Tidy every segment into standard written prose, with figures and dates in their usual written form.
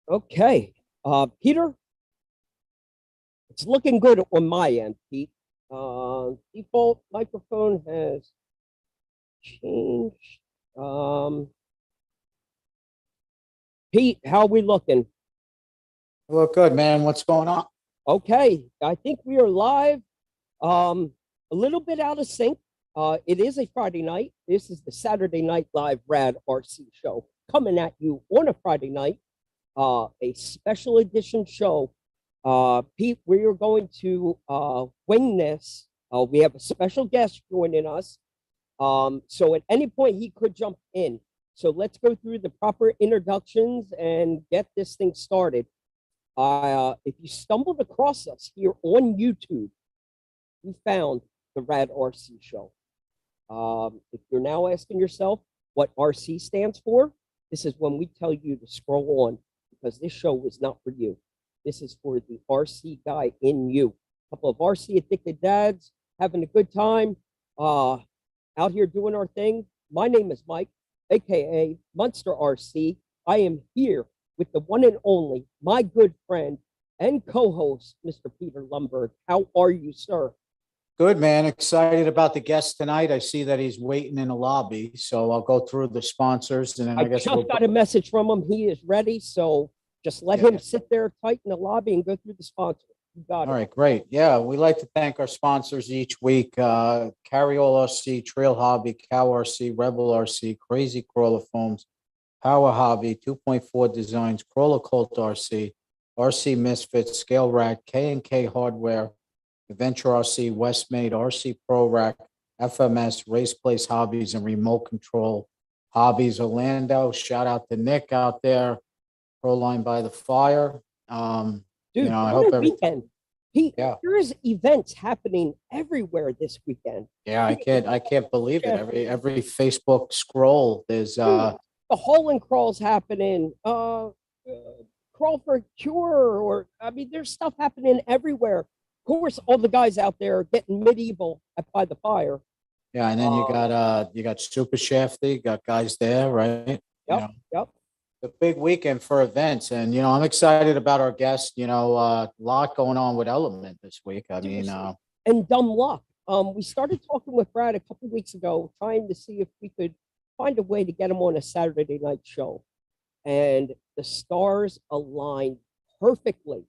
Okay. Peter, it's looking good on my end, Pete. Default microphone has changed. Pete, how are we looking? Look good, man. What's going on? Okay. I think we are live. A little bit out of sync. It is a Friday night. This is the Saturday Night Live Rad RC show coming at you on a Friday night. A special edition show. Pete, we are going to wing this. We have a special guest joining us. So at any point he could jump in. So let's go through the proper introductions and get this thing started. If you stumbled across us here on YouTube, you found the Rad RC show. If you're now asking yourself what RC stands for, this is when we tell you to scroll on, because this show is not for you. This is for the RC guy in you. A couple of RC addicted dads having a good time, out here doing our thing. My name is Mike, aka Munster Rc. I am here with the one and only, my good friend and co-host, Mr. Peter Lundberg. How are you, sir? Good, man. Excited about the guest tonight. I see that he's waiting in the lobby, so I'll go through the sponsors, and then I guess just got a message from him. He is ready, so just let him sit there tight in the lobby and go through the sponsors. You got it. All right, great. Yeah, we like to thank our sponsors each week. Carryallrc, Treal Hobby, CowRc, Rebel RC, Crazy Crawler Foams, Powerhobby, 2.4 Designs, Crawler Cult RC, RC Misfits, Scale Rack, KNK Hradware, Adventure RC, Wesmade, RC Prorack, FMS, Race Place Hobbies, and Remote Control Hobbies Orlando. Shout out to Nick out there, Proline By The Fire. Dude, I hope weekend. There is events happening everywhere this weekend. Yeah, I can't believe it. Every Facebook scroll, there's the haul and crawls happening. Crawl for a cure, or I mean, there's stuff happening everywhere. Of course, all the guys out there getting medieval By the Fire. Yeah, and then you got Super Shafty, you got guys there, right? Yep. The big weekend for events, and I'm excited about our guest. A lot going on with Element this week. I mean, and dumb luck. We started talking with Brad a couple weeks ago, trying to see if we could find a way to get him on a Saturday night show, and the stars aligned perfectly.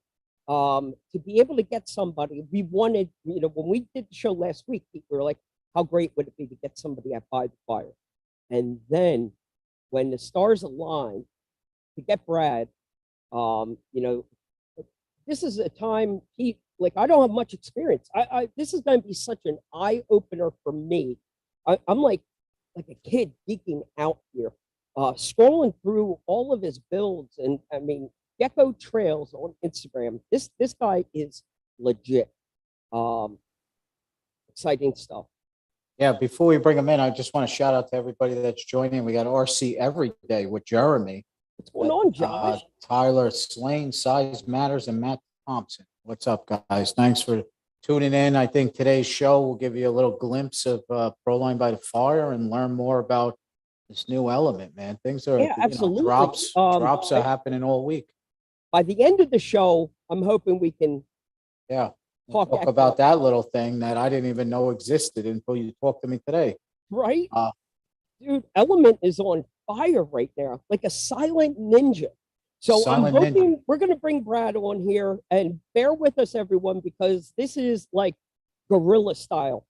To be able to get somebody, we wanted, when we did the show last week, we were like, how great would it be to get somebody at By the Fire? And then when the stars aligned, to get Brad, this is a time I don't have much experience. This is going to be such an eye opener for me. I'm like a kid geeking out here, scrolling through all of his builds, and I mean, Gecko-Trails on Instagram. This guy is legit. Exciting stuff. Yeah, before we bring him in, I just want to shout out to everybody that's joining. We got RC every day with Jeremy. What's going on, Josh? Tyler Slane, Size Matters, and Matt Thompson. What's up, guys? Thanks for tuning in. I think today's show will give you a little glimpse of Proline By The Fire and learn more about this new Element, man. Things are absolutely. Drops are happening all week. By the end of the show, I'm hoping we can talk about that little thing that I didn't even know existed until you talked to me today. Right? Dude, Element is on fire right now, like a silent ninja. So I'm hoping we're going to bring Brad on here, and bear with us, everyone, because this is like guerrilla style.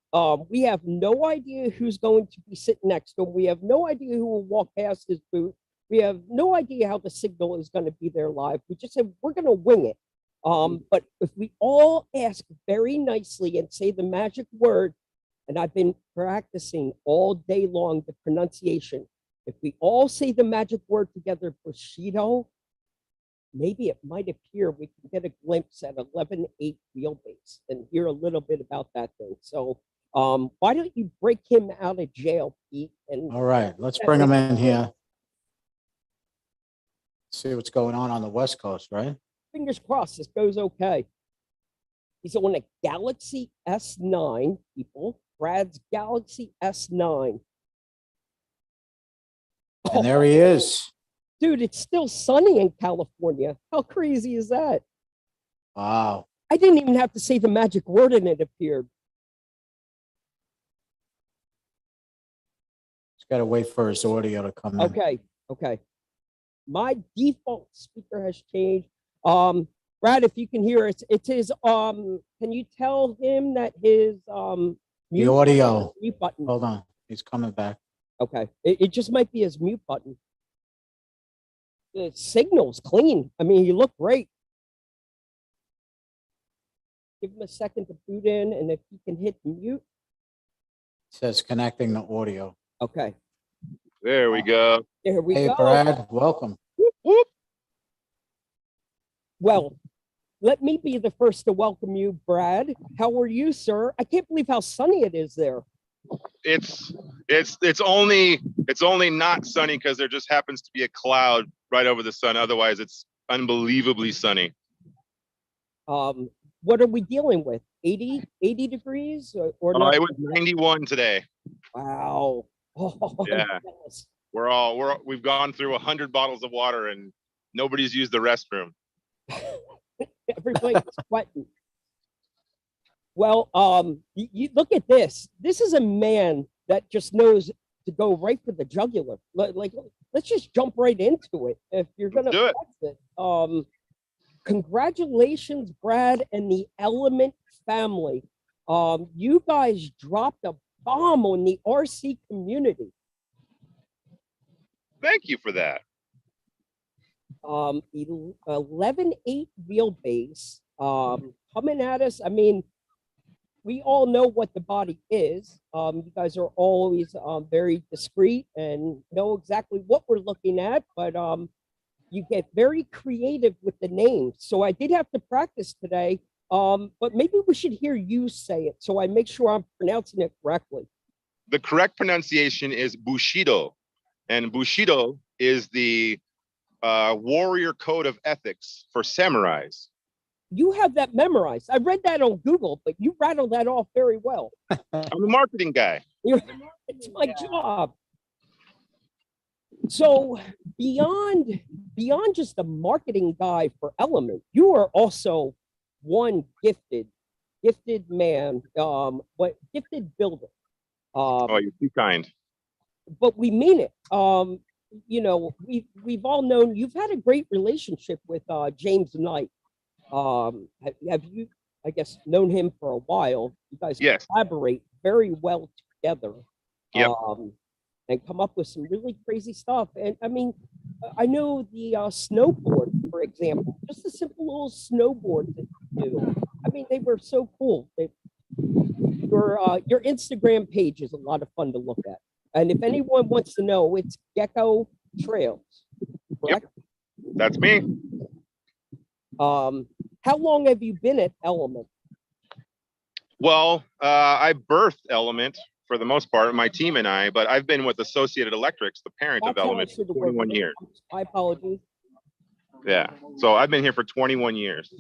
We have no idea who's going to be sitting next to him. We have no idea who will walk past his booth. We have no idea how the signal is going to be there live. We just said we're going to wing it. But if we all ask very nicely and say the magic word, and I've been practicing all day long the pronunciation, if we all say the magic word together, Bushido, maybe it might appear we can get a glimpse at 11.8 wheelbase and hear a little bit about that thing. So why don't you break him out of jail, Pete? And all right, let's bring him in here. See what's going on the West Coast, right? Fingers crossed this goes okay. He's on a Galaxy S9, people. Brad's Galaxy S9. And there he is. Dude, it's still sunny in California. How crazy is that? Wow. I didn't even have to say the magic word and it appeared. Just got to wait for his audio to come in. Okay, okay. My default speaker has changed. Brad, if you can hear it, it's his can you tell him that his The audio. mute button. Hold on. He's coming back. Okay. It just might be his mute button. The signal's clean. I mean, you look great. Give him a second to boot in, and if he can hit mute. It says connecting the audio. Okay. There we go. There we Hey, go. Brad, welcome. Whoop, whoop. Well, let me be the first to welcome you, Brad. How are you, sir? I can't believe how sunny it is there. It's only not sunny because there just happens to be a cloud right over the sun. Otherwise, it's unbelievably sunny. What are we dealing with? 80 degrees or not? It was 91 today. Wow. Oh, Yeah. yes. We've gone through 100 bottles of water and nobody's used the restroom. Everybody's sweating. Well, you look at this. This is a man that just knows to go right for the jugular. Like, let's just jump right into it. If you're gonna Do it. flex it. Congratulations, Brad and the Element family. You guys dropped a bomb on the RC community. Thank you for that. 11.8 wheelbase coming at us. I mean, we all know what the body is. You guys are always very discreet and know exactly what we're looking at, but you get very creative with the names. So I did have to practice today, but maybe we should hear you say it so I make sure I'm pronouncing it correctly. The correct pronunciation is Bushido, and Bushido is the warrior code of ethics for samurais. You have that memorized. I read that on Google, but you rattled that off very well. I'm a marketing guy. It's my job. So beyond just the marketing guy for Element, you are also one gifted man, gifted builder. Oh, you're too kind. But we mean it. You know, we've all known you've had a great relationship with James Knight. Have you, I guess, known him for a while? You guys Yes. collaborate very well together. Yep. And come up with some really crazy stuff. And I mean, I know the snowboard, for example, just a simple little snowboard that you do. I mean, they were so cool. Your Instagram page is a lot of fun to look at. And if anyone wants to know, it's Gecko-Trails. Correct? Yep. That's me. How long have you been at Element? Well, I birthed Element for the most part, my team and I, but I've been with Associated Electrics, the parent of That's how I Element, should for have worked 21 it. years. My apologies. Yeah. So I've been here for 21 years.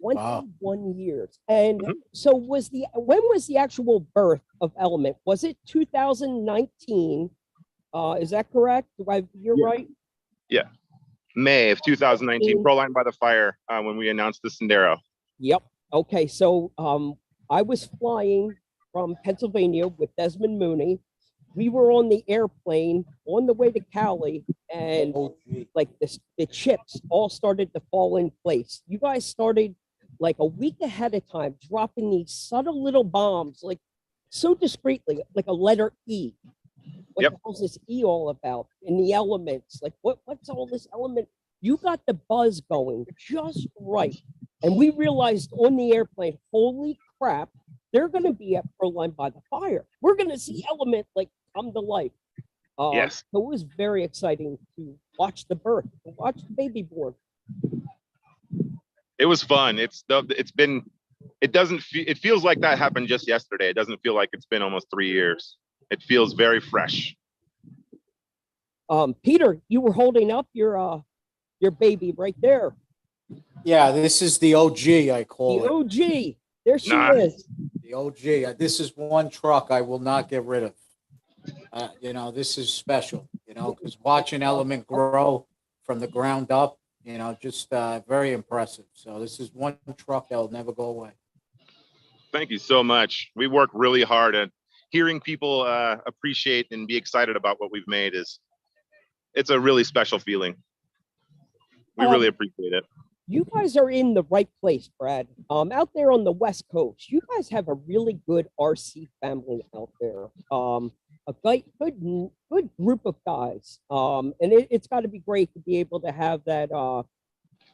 21 years. And Mhm. so when was the actual birth of Element? Was it 2019? Is that correct? You're Yeah. right? May of 2019, Proline By The Fire, when we announced the Sendero. Yep. Okay. So I was flying from Pennsylvania with Desmond Mooney. We were on the airplane on the way to Cali, and like the chips all started to fall in place. You guys started like a week ahead of time, dropping these subtle little bombs, like so discreetly, like a letter E. What Yep. the hell's this E all about? In the elements, like what's all this element? You got the buzz going just right. And we realized on the airplane, holy crap, they're going to be at Proline By The Fire. We're going to see Element like come to life. Yes. So it was very exciting to watch the birth, to watch the baby born. It was fun. It feels like that happened just yesterday. It doesn't feel like it's been almost 3 years. It feels very fresh. Peter, you were holding up your baby right there. Yeah, this is the OG, I call The it. OG. There she Nice. is. The OG. This is one truck I will not get rid of. You know, this is special, you know, because watching Element grow from the ground up, you know, just very impressive. So this is one truck that will never go away. Thank you so much. We work really hard, and hearing people appreciate and be excited about what we've made it's a really special feeling. We really appreciate it. You guys are in the right place, Brad. Out there on the West Coast, you guys have a really good RC family out there. A good group of guys. And it's got to be great to be able to have that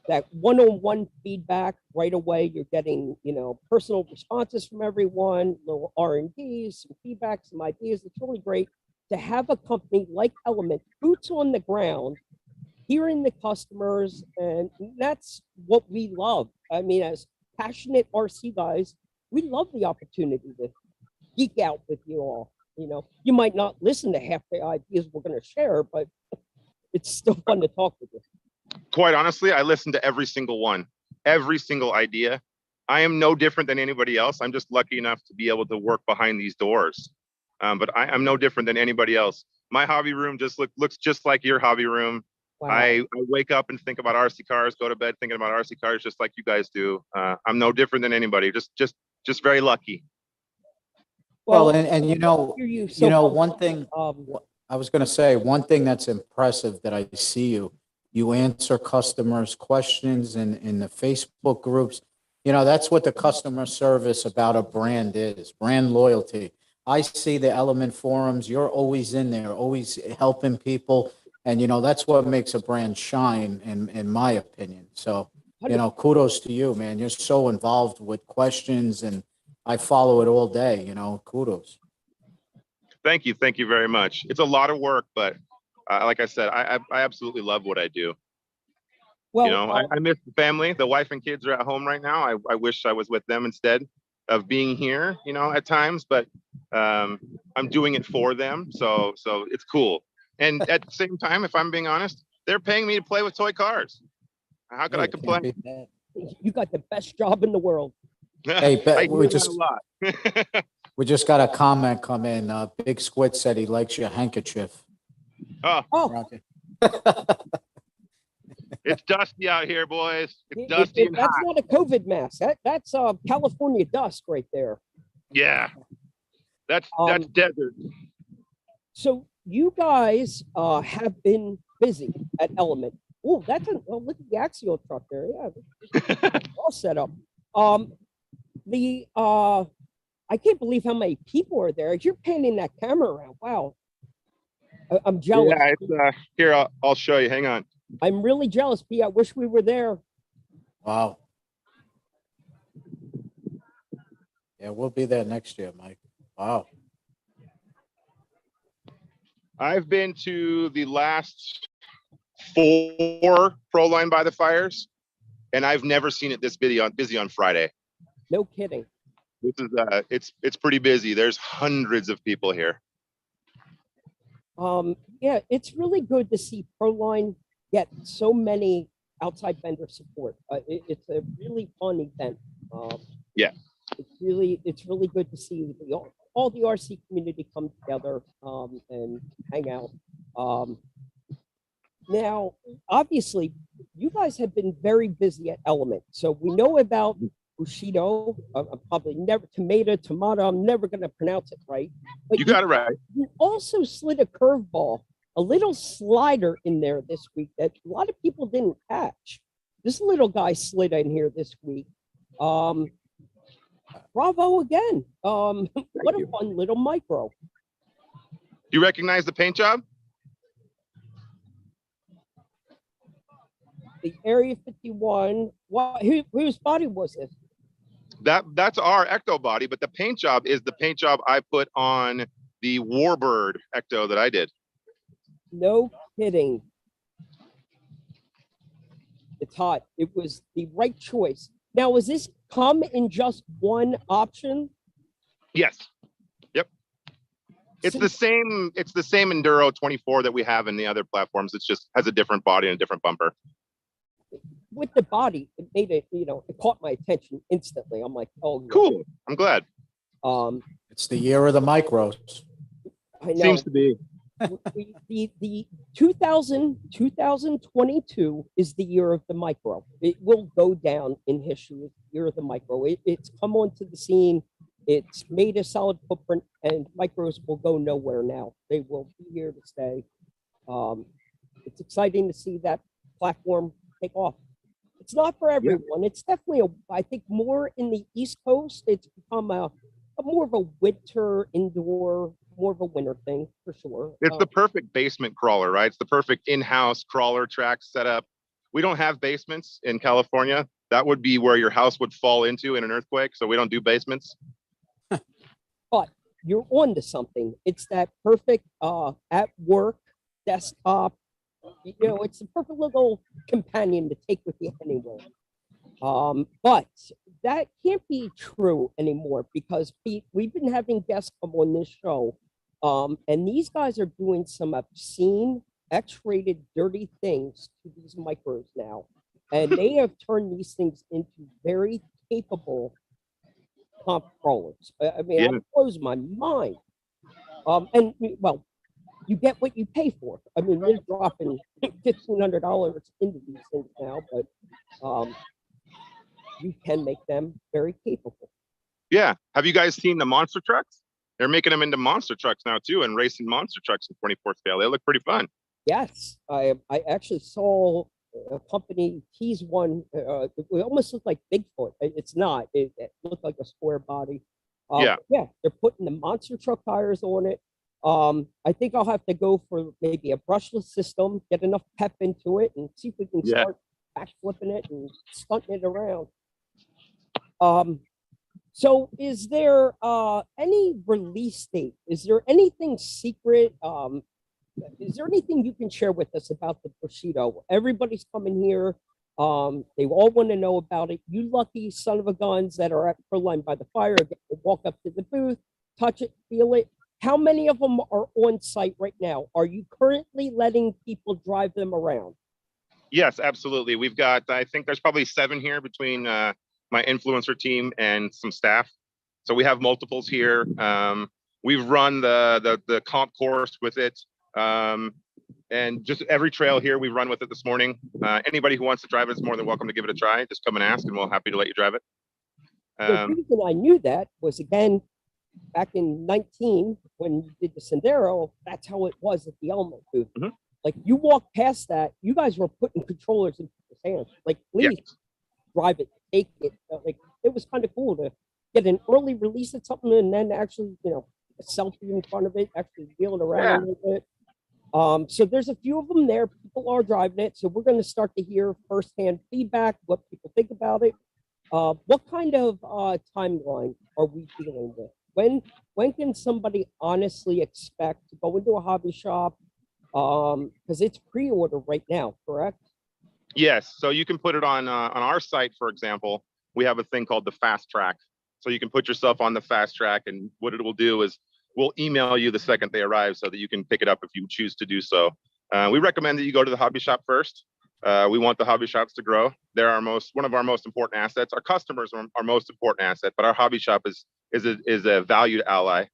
that one-on-one feedback right away. You're getting, you know, personal responses from everyone, little R&Ds, some feedback, some ideas. It's really great to have a company like Element, boots on the ground, hearing the customers, and that's what we love. I mean, as passionate RC guys, we love the opportunity to geek out with you all. You know, you might not listen to half the ideas we're going to share, but it's still fun to talk with you. Quite honestly, I listen to every single one, every single idea. I am no different than anybody else. I'm just lucky enough to be able to work behind these doors. But I'm no different than anybody else. My hobby room just looks just like your hobby room. Wow. I wake up and think about RC cars, go to bed thinking about RC cars, just like you guys do. I'm no different than anybody. Just very lucky. Well, and you know, one thing Um, I was going to say, one thing that's impressive that I see you answer customers' questions in the Facebook groups. You know, that's what the customer service about a brand is, brand loyalty. I see the Element forums. You're always in there, always helping people. And, you know, that's what makes a brand shine, in my opinion. So, you know, kudos to you, man. You're so involved with questions, and I follow it all day, you know, kudos. Thank you very much. It's a lot of work, but like I said, I absolutely love what I do. well, You know, I miss the family. The wife and kids are at home right now. I wish I was with them instead of being here, you know, at times, but I'm doing it for them. So it's cool. And at the same time, if I'm being honest, they're paying me to play with toy cars. How could I complain? you got the best job in the world. Hey, we just a lot. We just got a comment come in. Big Squid said he likes your handkerchief. Oh, It's dusty out here, boys. It's dusty and that's hot. not a COVID mask. That's California dust right there. Yeah, that's desert. So you guys have been busy at Element. Oh, look at the axial truck there. Yeah, all set up. I can't believe how many people are there. You're panning that camera around. Wow, I'm jealous. Yeah, it's here. I'll show you. Hang on. I'm really jealous, P. I wish we were there. Wow. Yeah, we'll be there next year, Mike. Wow. I've been to the last 4 Proline by the Fires, and I've never seen it this busy on Friday. No kidding. This is it's pretty busy. There's hundreds of people here. Yeah, it's really good to see Proline get so many outside vendor support. It's a really fun event. Yeah, it's really good to see all the RC community come together and hang out. Now, obviously, you guys have been very busy at Element, so we know about Bushido. I'm probably tomato. I'm never going to pronounce it right. But you got it right. You also slid a curveball, a little slider in there this week that a lot of people didn't catch. This little guy slid in here this week. Bravo again. What a fun little micro. Do you recognize the paint job? The Area 51. Whose body was this? That's our Ecto body, but the paint job is the paint job I put on the Warbird Ecto that I did. No kidding. It's hot. It was the right choice. Now, was this come in just one option? Yes. Yep. It's the same Enduro 24 that we have in the other platforms. It just has a different body and a different bumper. With the body, it made it, it caught my attention instantly. I'm like, oh, cool. I'm glad. It's the year of the micros. I know. Seems to be. the 2022 is the year of the micro. It will go down in history as the year of the micro. It's come onto the scene. It's made a solid footprint, and micros will go nowhere now. They will be here to stay. It's exciting to see that platform take off. It's not for everyone. It's definitely, I think, more in the East Coast. It's become a more of a winter indoor, more of a winter thing for sure. It's the perfect basement crawler, right? It's the perfect in-house crawler track setup. We don't have basements in California. That would be where your house would fall into in an earthquake. So we don't do basements. But you're on to something. It's that perfect at work desktop. You know, it's a perfect little companion to take with you anywhere. But that can't be true anymore because Pete, we've been having guests come on this show, and these guys are doing some obscene, X-rated, dirty things to these micros now, and they have turned these things into very capable comp crawlers. I mean, Yeah. it blows my mind. And well, you get what you pay for. I mean, they're dropping $1,500 into these things now, but you can make them very capable. Yeah. Have you guys seen the monster trucks? They're making them into monster trucks now too, and racing monster trucks in 24 scale. They look pretty fun. Yes, I actually saw a company tease one. It almost looked like Bigfoot. It's not. It looked like a square body. Yeah, they're putting the monster truck tires on it. I think I'll have to go for maybe a brushless system, get enough pep into it, and see if we can start backflipping it and stunting it around. So is there any release date? Is there anything secret? Is there anything you can share with us about the Bushido? Everybody's coming here. They all want to know about it. You lucky son of a guns that are at Proline By The Fire get to walk up to the booth, touch it, feel it. How many of them are on site right now? Are you currently letting people drive them around? Yes, absolutely. We've got, I think there's probably 7 here between my influencer team and some staff. So we have multiples here. We've run the comp course with it. And just every trail here, we run with it this morning. Anybody who wants to drive it is more than welcome to give it a try. Just come and ask, and we're happy to let you drive it. The reason I knew that was, again, back in 19, when you did the Sendero, that's how it was at the Element booth. Like, you walk past that, you guys were putting controllers in people's hands. Like, please drive it, take it. Like, it was kind of cool to get an early release of something and then actually, you know, a selfie in front of it, actually wheel it around a little bit. So there's a few of them there. People are driving it. So we're going to start to hear firsthand feedback, what people think about it. What kind of timeline are we dealing with? When can somebody honestly expect to go into a hobby shop? Because it's pre-order right now, correct? Yes. So you can put it on our site, for example. We have a thing called the fast track. So you can put yourself on the fast track, and what it will do is we'll email you the second they arrive so that you can pick it up if you choose to do so. We recommend that you go to the hobby shop first. We want the hobby shops to grow. They're one of our most important assets. Our customers are our most important asset, but our hobby shop is a valued ally.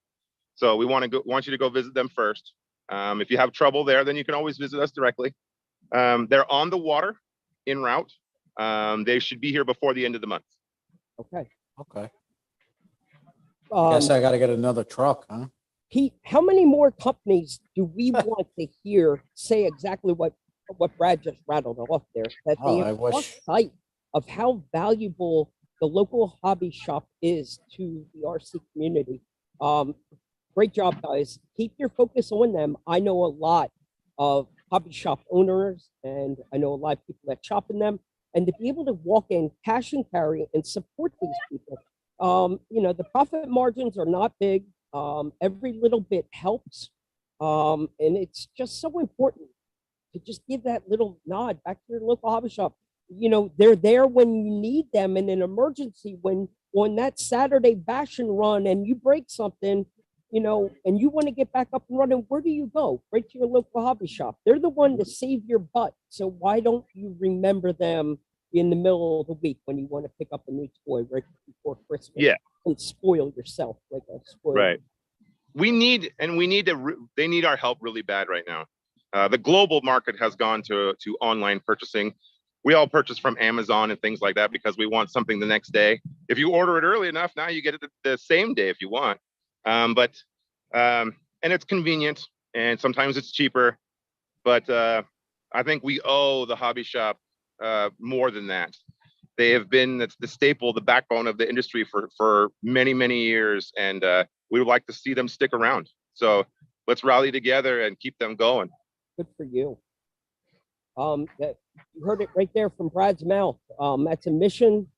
So we want you to go visit them first. If you have trouble there, then you can always visit us directly. They're on the water en route. They should be here before the end of the month. Okay. I guess I got to get another truck, huh? Pete, how many more companies do we want to hear say exactly what Brad just rattled off there? That they have lost sight of how valuable the local hobby shop is to the RC community. Great job, guys. Keep your focus on them. I know a lot of hobby shop owners, and I know a lot of people that shop in them. And to be able to walk in, cash and carry, and support these people, you know, the profit margins are not big. Every little bit helps. And it's just so important to just give that little nod back to your local hobby shop. You know, they're there when you need them in an emergency, when on that Saturday bash and run and you break something, you know, and you want to get back up and running, where do you go? Right to your local hobby shop. They're the one to save your butt. So why don't you remember them in the middle of the week when you want to pick up a new toy right before Christmas? Yeah. And spoil yourself like a spoiled. Right. we need they need our help really bad right now. The global market has gone to online purchasing. We all purchase from Amazon and things like that because we want something the next day. If you order it early enough, now you get it the same day if you want. And it's convenient, and sometimes it's cheaper. But I think we owe the hobby shop more than that. They have been the staple, the backbone of the industry for many, many years, and we would like to see them stick around. So let's rally together and keep them going. Good for you. You heard it right there from Brad's mouth. That's a mission.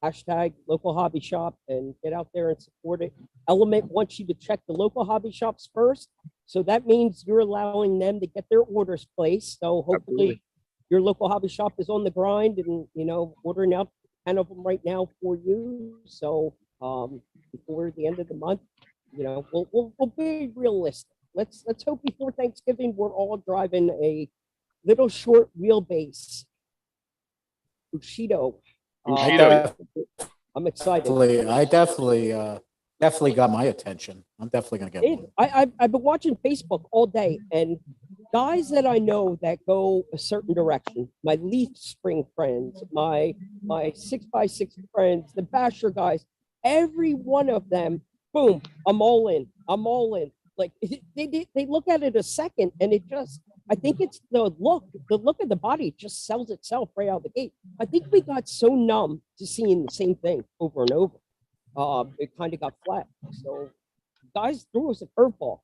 Hashtag local hobby shop, and get out there and support it. Element wants you to check the local hobby shops first. So that means you're allowing them to get their orders placed. So hopefully Absolutely. your local hobby shop is on the grind and, you know, ordering out 10 of them right now for you. So before the end of the month, you know, we'll be realistic. Let's hope before Thanksgiving we're all driving a little short wheelbase Bushido. Bushido. I'm excited. I definitely got my attention. I'm definitely gonna get one. I've been watching Facebook all day, and guys that I know that go a certain direction, my leaf spring friends, my 6x6 friends, the basher guys, every one of them, boom, I'm all in. Like they look at it a second, and it just, I think it's the look of the body just sells itself right out of the gate. I think we got so numb to seeing the same thing over and over. It kind of got flat. So guys threw us a curveball.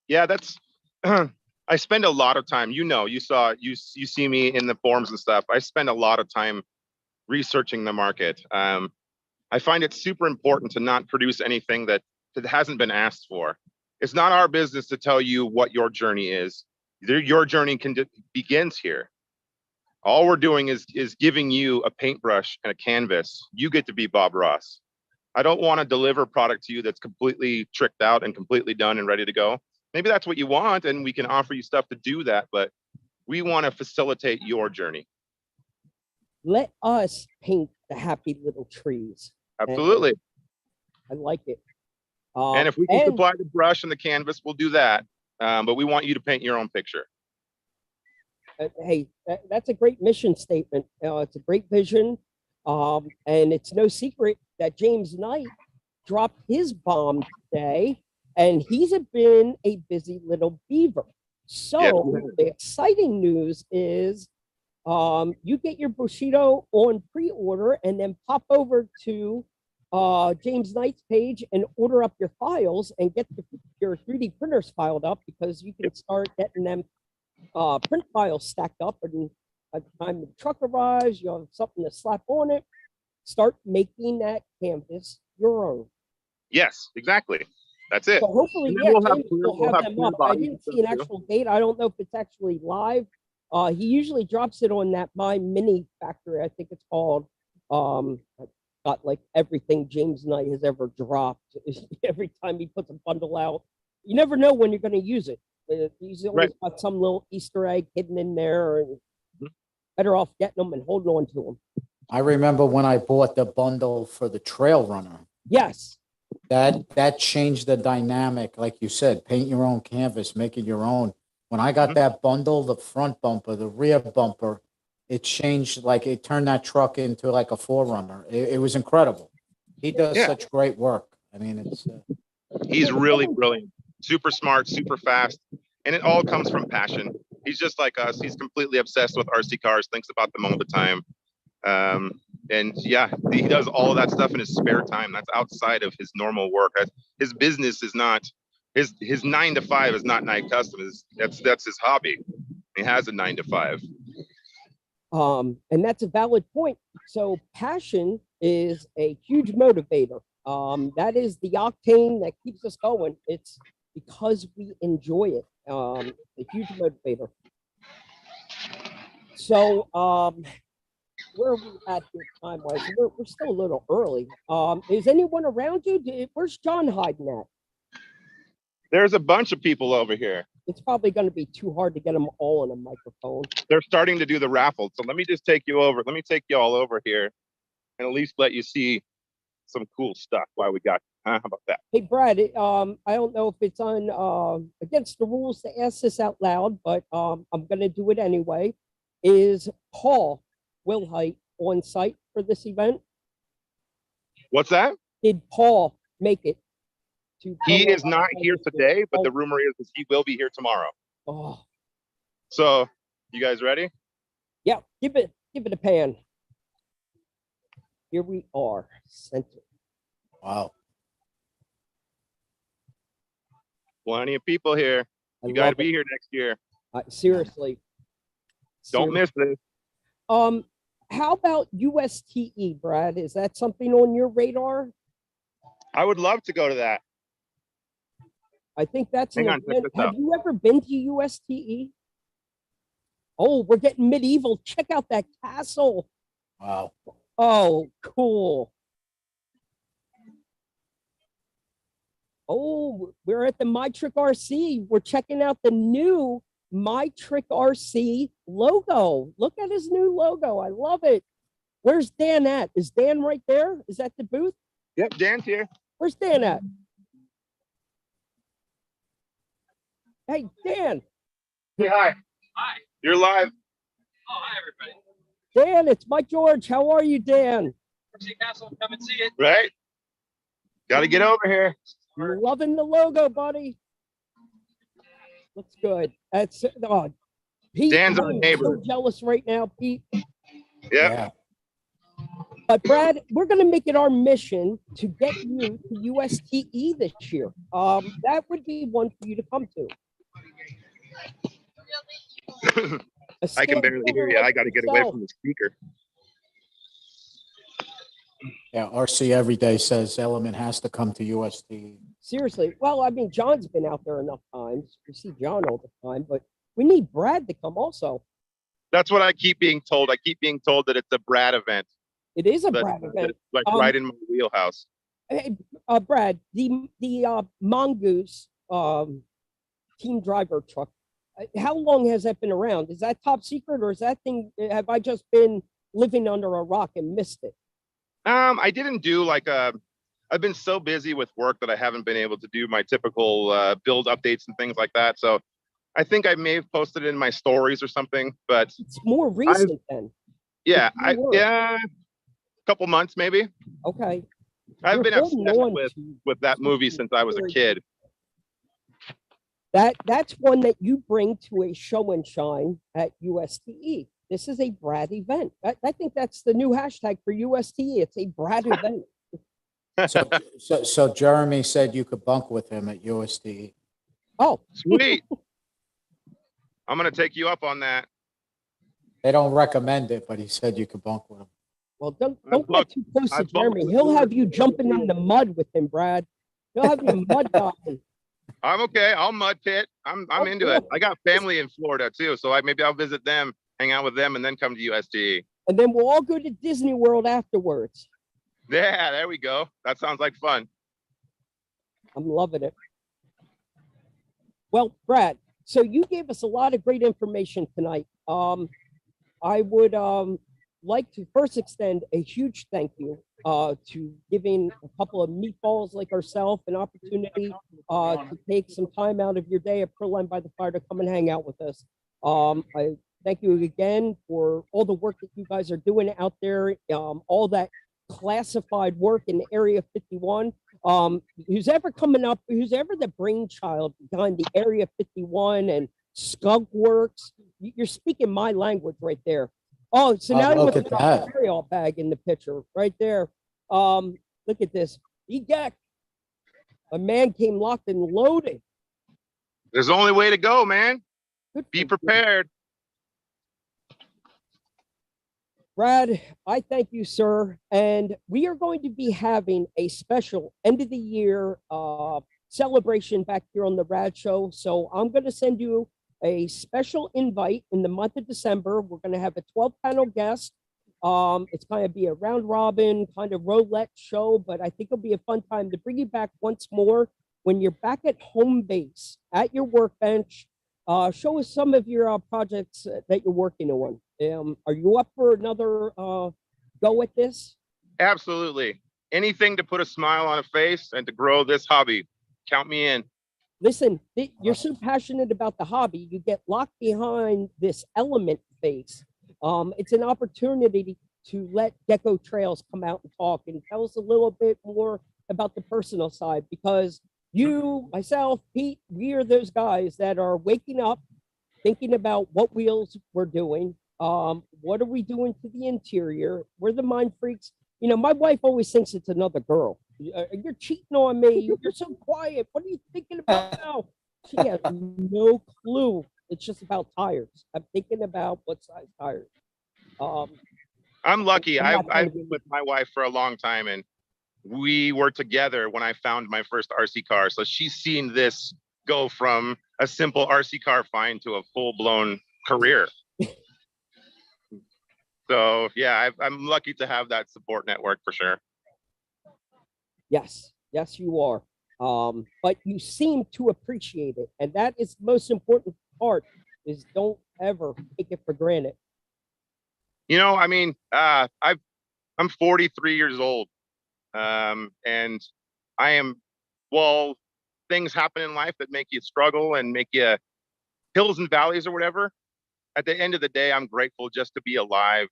Yeah, that's I spend a lot of time, you know, you see me in the forums and stuff. I spend a lot of time researching the market. I find it super important to not produce anything that hasn't been asked for. It's not our business to tell you what your journey is. Your journey begins here. All we're doing is giving you a paintbrush and a canvas. You get to be Bob Ross. I don't want to deliver product to you that's completely tricked out and completely done and ready to go. Maybe that's what you want, and we can offer you stuff to do that, but we want to facilitate your journey. Let us paint the happy little trees. Absolutely. And I like it. And if we can supply the brush and the canvas, we'll do that. But we want you to paint your own picture. Hey, that's a great mission statement. It's a great vision. And it's no secret that James Knight dropped his bomb today, and he's been a busy little beaver. So Yep. the exciting news is you get your Bushido on pre-order and then pop over to James Knight's page and order up your files and get your 3D printers filed up, because you can start getting them print files stacked up, and by the time the truck arrives, you'll have something to slap on it. Start making that canvas your own. Yes, exactly. That's it. So hopefully, And then yeah, we'll have James clear- will we'll have have them up. clear I bodies didn't and see an stuff, too. actual date. I don't know if it's actually live. He usually drops it on that My Mini Factory, I think it's called. Got like everything James Knight has ever dropped. Every time he puts a bundle out, you never know when you're going to use it. He's always got some little Easter egg hidden in there, and better off getting them and holding on to them. I remember when I bought the bundle for the Trail Runner. Yes. That changed the dynamic, like you said, paint your own canvas, make it your own. When I got that bundle, the front bumper, the rear bumper, it changed, like it turned that truck into like a 4Runner. It was incredible. He does such great work. I mean, it's He's really brilliant, super smart, super fast, and it all comes from passion. He's just like us. He's completely obsessed with RC cars, thinks about them all the time. And yeah, he does all of that stuff in his spare time. That's outside of his normal work. His business is not his 9 to 5 is not Night Custom. That's his hobby. He has a 9 to 5. And that's a valid point. So passion is a huge motivator. That is the octane that keeps us going. It's because we enjoy it. A huge motivator. So where are we at here time-wise? We're still a little early. Is anyone around you? Where's John hiding at? There's a bunch of people over here. It's probably going to be too hard to get them all on a microphone. They're starting to do the raffle. So let me just take you over. Let me take you all over here and at least let you see some cool stuff while we got you. How about that? Hey, Brad, I don't know if it's on against the rules to ask this out loud, but I'm going to do it anyway. Is Paul Wilhite on site for this event? What's that? Did Paul make it? He is not here today, but the rumor is he will be here tomorrow. Oh, So, you guys ready? yeah, give it a pan. Here we are, center. Wow. Plenty of people here. You got to be here next year. Seriously. Don't miss this. How about USTE, Brad? Is that something on your radar? I would love to go to that. I think that's an Hang on, check event. this Have out. you ever been to USTE? Oh, we're getting medieval. Check out that castle. Wow. Oh, cool. Oh, we're at the My Trick RC. We're checking out the new My Trick RC logo. Look at his new logo. I love it. Where's Dan at? Is Dan right there? Is that the booth? Yep, Dan's here. Where's Dan at? Hey, Dan. Say hi. Hi. You're live. Oh, hi, everybody. Dan, it's Mike George. How are you, Dan? RC Castle, come and see it. Right? Got to get over here. Loving the logo, buddy. Looks good. That's Pete. Dan's our I'm neighbor. so jealous right now, Pete. Yep. Yeah. But Brad, we're going to make it our mission to get you to USTE this year. That would be one for you to come to. I can barely hear you. I got to get away from the speaker. Yeah. RC every day says Element has to come to USD. Seriously. Well, I mean, John's been out there enough times. We see John all the time, but we need Brad to come also. That's what I keep being told. I keep being told that it's a Brad event. It is a That- Brad event. It's like right in my wheelhouse. Hey, Brad, the Mongoose team driver truck, how long has that been around? Is that top secret, or is that thing, have I just been living under a rock and missed it? I didn't do like I've been so busy with work that I haven't been able to do my typical build updates and things like that. So I think I may have posted it in my stories or something, but It's more recent then. yeah, It's more work. a couple months maybe. Okay. I've You're been holding obsessed on with to that movie since I was a kid. that's one that you bring to a show and shine at USTE. This is a Brad event. I think that's the new hashtag for USTE. It's a Brad event. So Jeremy said you could bunk with him at USD. Oh, Sweet. I'm gonna take you up on that. They don't recommend it, but he said you could bunk with him. well, don't I've get too close to I've bumped Jeremy. with He'll George have you before. jumping in the mud with him, Brad. He'll have you mud diving. I'm okay. I'll mud pit. I'm Oh, into it. cool. I got family in Florida too, so maybe I'll visit them, hang out with them, and then come to USD. And then we'll all go to Disney World afterwards. Yeah, there we go. That sounds like fun. I'm loving it. Well, Brad, so you gave us a lot of great information tonight. I would like to first extend a huge thank you to giving a couple of meatballs like ourselves an opportunity to take some time out of your day at Proline By The Fire to come and hang out with us. I thank you again for all the work that you guys are doing out there, all that classified work in Area 51. Who's ever coming up, who's ever the brainchild behind the Area 51 and Skunk Works, you're speaking my language right there. Oh, so now look you at got that. a carryall bag in the picture right there. Look at this. Geck. A man came locked and loaded. There's only way to go, man. Good Be for you. prepared. Brad, I thank you, sir. And we are going to be having a special end of the year celebration back here on the Rad Show. So I'm going to send you a special invite in the month of December. We're going to have a 12-panel guest. It's going to be a round robin kind of roulette show, but I think it'll be a fun time to bring you back once more when you're back at home base at your workbench. Show us some of your projects that you're working on. Are you up for another go at this? Absolutely. anything to put a smile on a face and to grow this hobby. Count me in. Listen, you're so passionate about the hobby, you get locked behind this element face. It's an opportunity to let Gecko-Trails come out and talk and tell us a little bit more about the personal side, because you, myself, Pete, we are those guys that are waking up, thinking about what wheels we're doing. What are we doing to the interior? We're the mind freaks. You know, my wife always thinks it's another girl. You're cheating on me. You're so quiet. What are you thinking about now? She has no clue. It's just about tires. I'm thinking about what size tires. I'm lucky. I'm not trying I've to been be- with my wife for a long time, and we were together when I found my first RC car. So she's seen this go from a simple RC car find to a full-blown career. So yeah, I'm lucky to have that support network for sure. Yes, yes, you are. But you seem to appreciate it, and that is the most important part. Is don't ever take it for granted. You know, I mean, I'm 43 years old, and I am, well, things happen in life that make you struggle and make you hills and valleys or whatever. At the end of the day, I'm grateful just to be alive.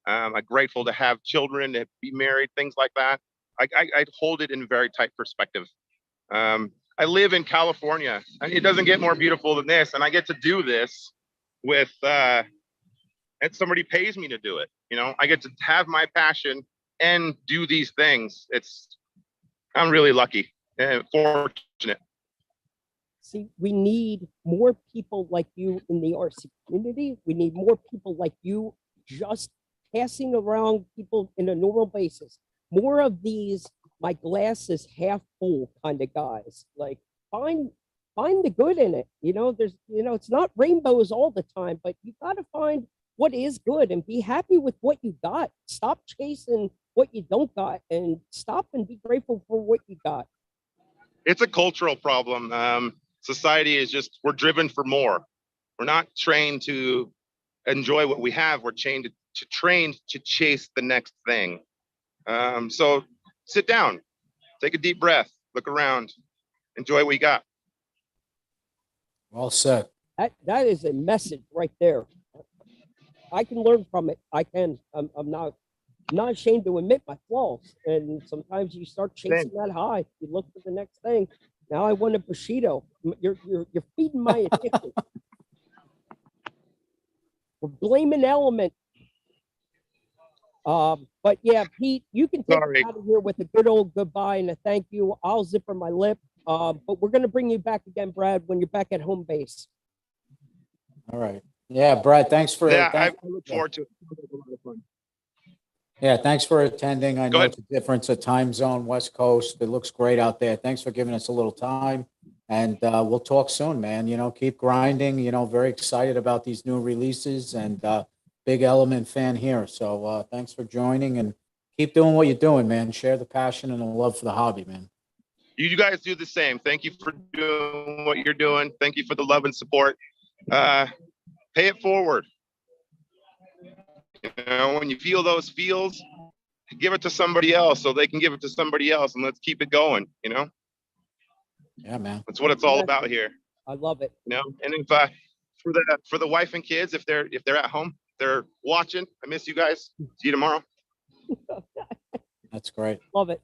I'm grateful to have children, to be married, things like that. I hold it in very tight perspective. I live in California, and it doesn't get more beautiful than this, and I get to do this with, and somebody pays me to do it. You know, I get to have my passion and do these things. I'm really lucky and fortunate. See, we need more people like you in the RC community. We need more people like you just passing around people in a normal basis. More of these, my glass is half full kind of guys. Like find the good in it. You know, it's not rainbows all the time, but you got to find what is good and be happy with what you got. Stop chasing what you don't got and stop and be grateful for what you got. It's a cultural problem. Society is just, we're driven for more. We're not trained to enjoy what we have. We're trained to chase the next thing. So sit down, take a deep breath, look around, enjoy what you got. Well said. That is a message right there. I can learn from it. I can. I'm not ashamed to admit my flaws. And sometimes you start chasing that high. You look for the next thing. Now I want a Bushido. You're feeding my addiction. We're blaming element. But yeah, Pete, you can take us out of here with a good old goodbye and a thank you. I'll zipper my lip. But we're gonna bring you back again, Brad, when you're back at home base. All right. Yeah, Brad, thanks for I look forward to it. It's a lot of fun. Yeah, thanks for attending. I Go know ahead. it's a difference of time zone, West Coast. It looks great out there. Thanks for giving us a little time. And we'll talk soon, man. You know, keep grinding. You know, very excited about these new releases and big Element fan here. So thanks for joining and keep doing what you're doing, man. Share the passion and the love for the hobby, man. You guys do the same. Thank you for doing what you're doing. Thank you for the love and support. Pay it forward. You know, when you feel those feels, give it to somebody else so they can give it to somebody else, and let's keep it going. You know. Yeah, man. That's what it's all about here. I love it. You know, and if for the wife and kids, if they're at home, they're watching. I miss you guys. See you tomorrow. That's great. Love it.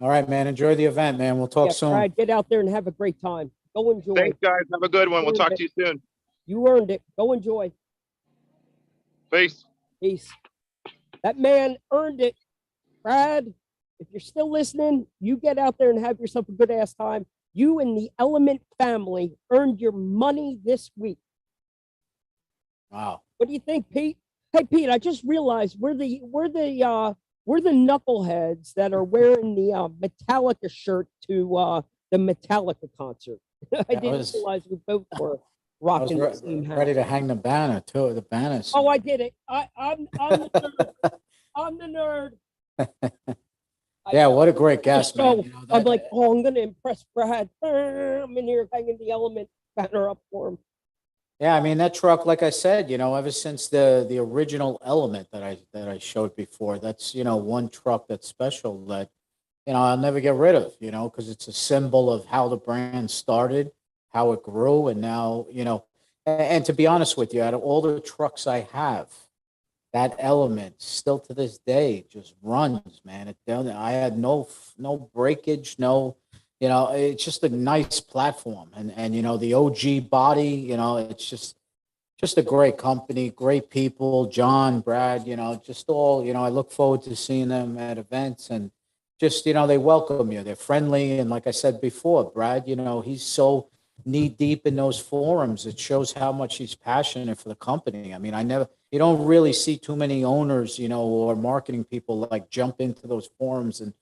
All right, man. Enjoy the event, man. We'll talk soon. Brad, get out there and have a great time. Go enjoy. Thanks, guys. Have a good one. We'll talk to you soon. You earned it. Go enjoy. Peace. Peace. That man earned it. Brad, if you're still listening, you get out there and have yourself a good ass time. You and the Element family earned your money this week. Wow. What do you think, Pete? Hey, Pete, I just realized we're the knuckleheads that are wearing the Metallica shirt to the Metallica concert. I didn't realize we both were rocking the same hat. Ready to hang the banner too. The banners. Oh, I did it. I'm the nerd. I'm the nerd. Yeah, what a great guest, man. You know, I'm like, oh, I'm gonna impress Brad. I'm in here hanging the Element banner up for him. Yeah, I mean that truck, like I said, you know, ever since the original Element that I showed before, that's, you know, one truck that's special that I'll never get rid of, because it's a symbol of how the brand started, how it grew, and now, and to be honest with you, out of all the trucks I have, that element still to this day just runs, man. I had no breakage, it's just a nice platform, and the OG body, it's just a great company, great people, John, Brad, just all, I look forward to seeing them at events, and just, they welcome you. They're friendly. And like I said before, Brad, he's so knee deep in those forums. It shows how much he's passionate for the company. I mean, you don't really see too many owners, or marketing people like jump into those forums and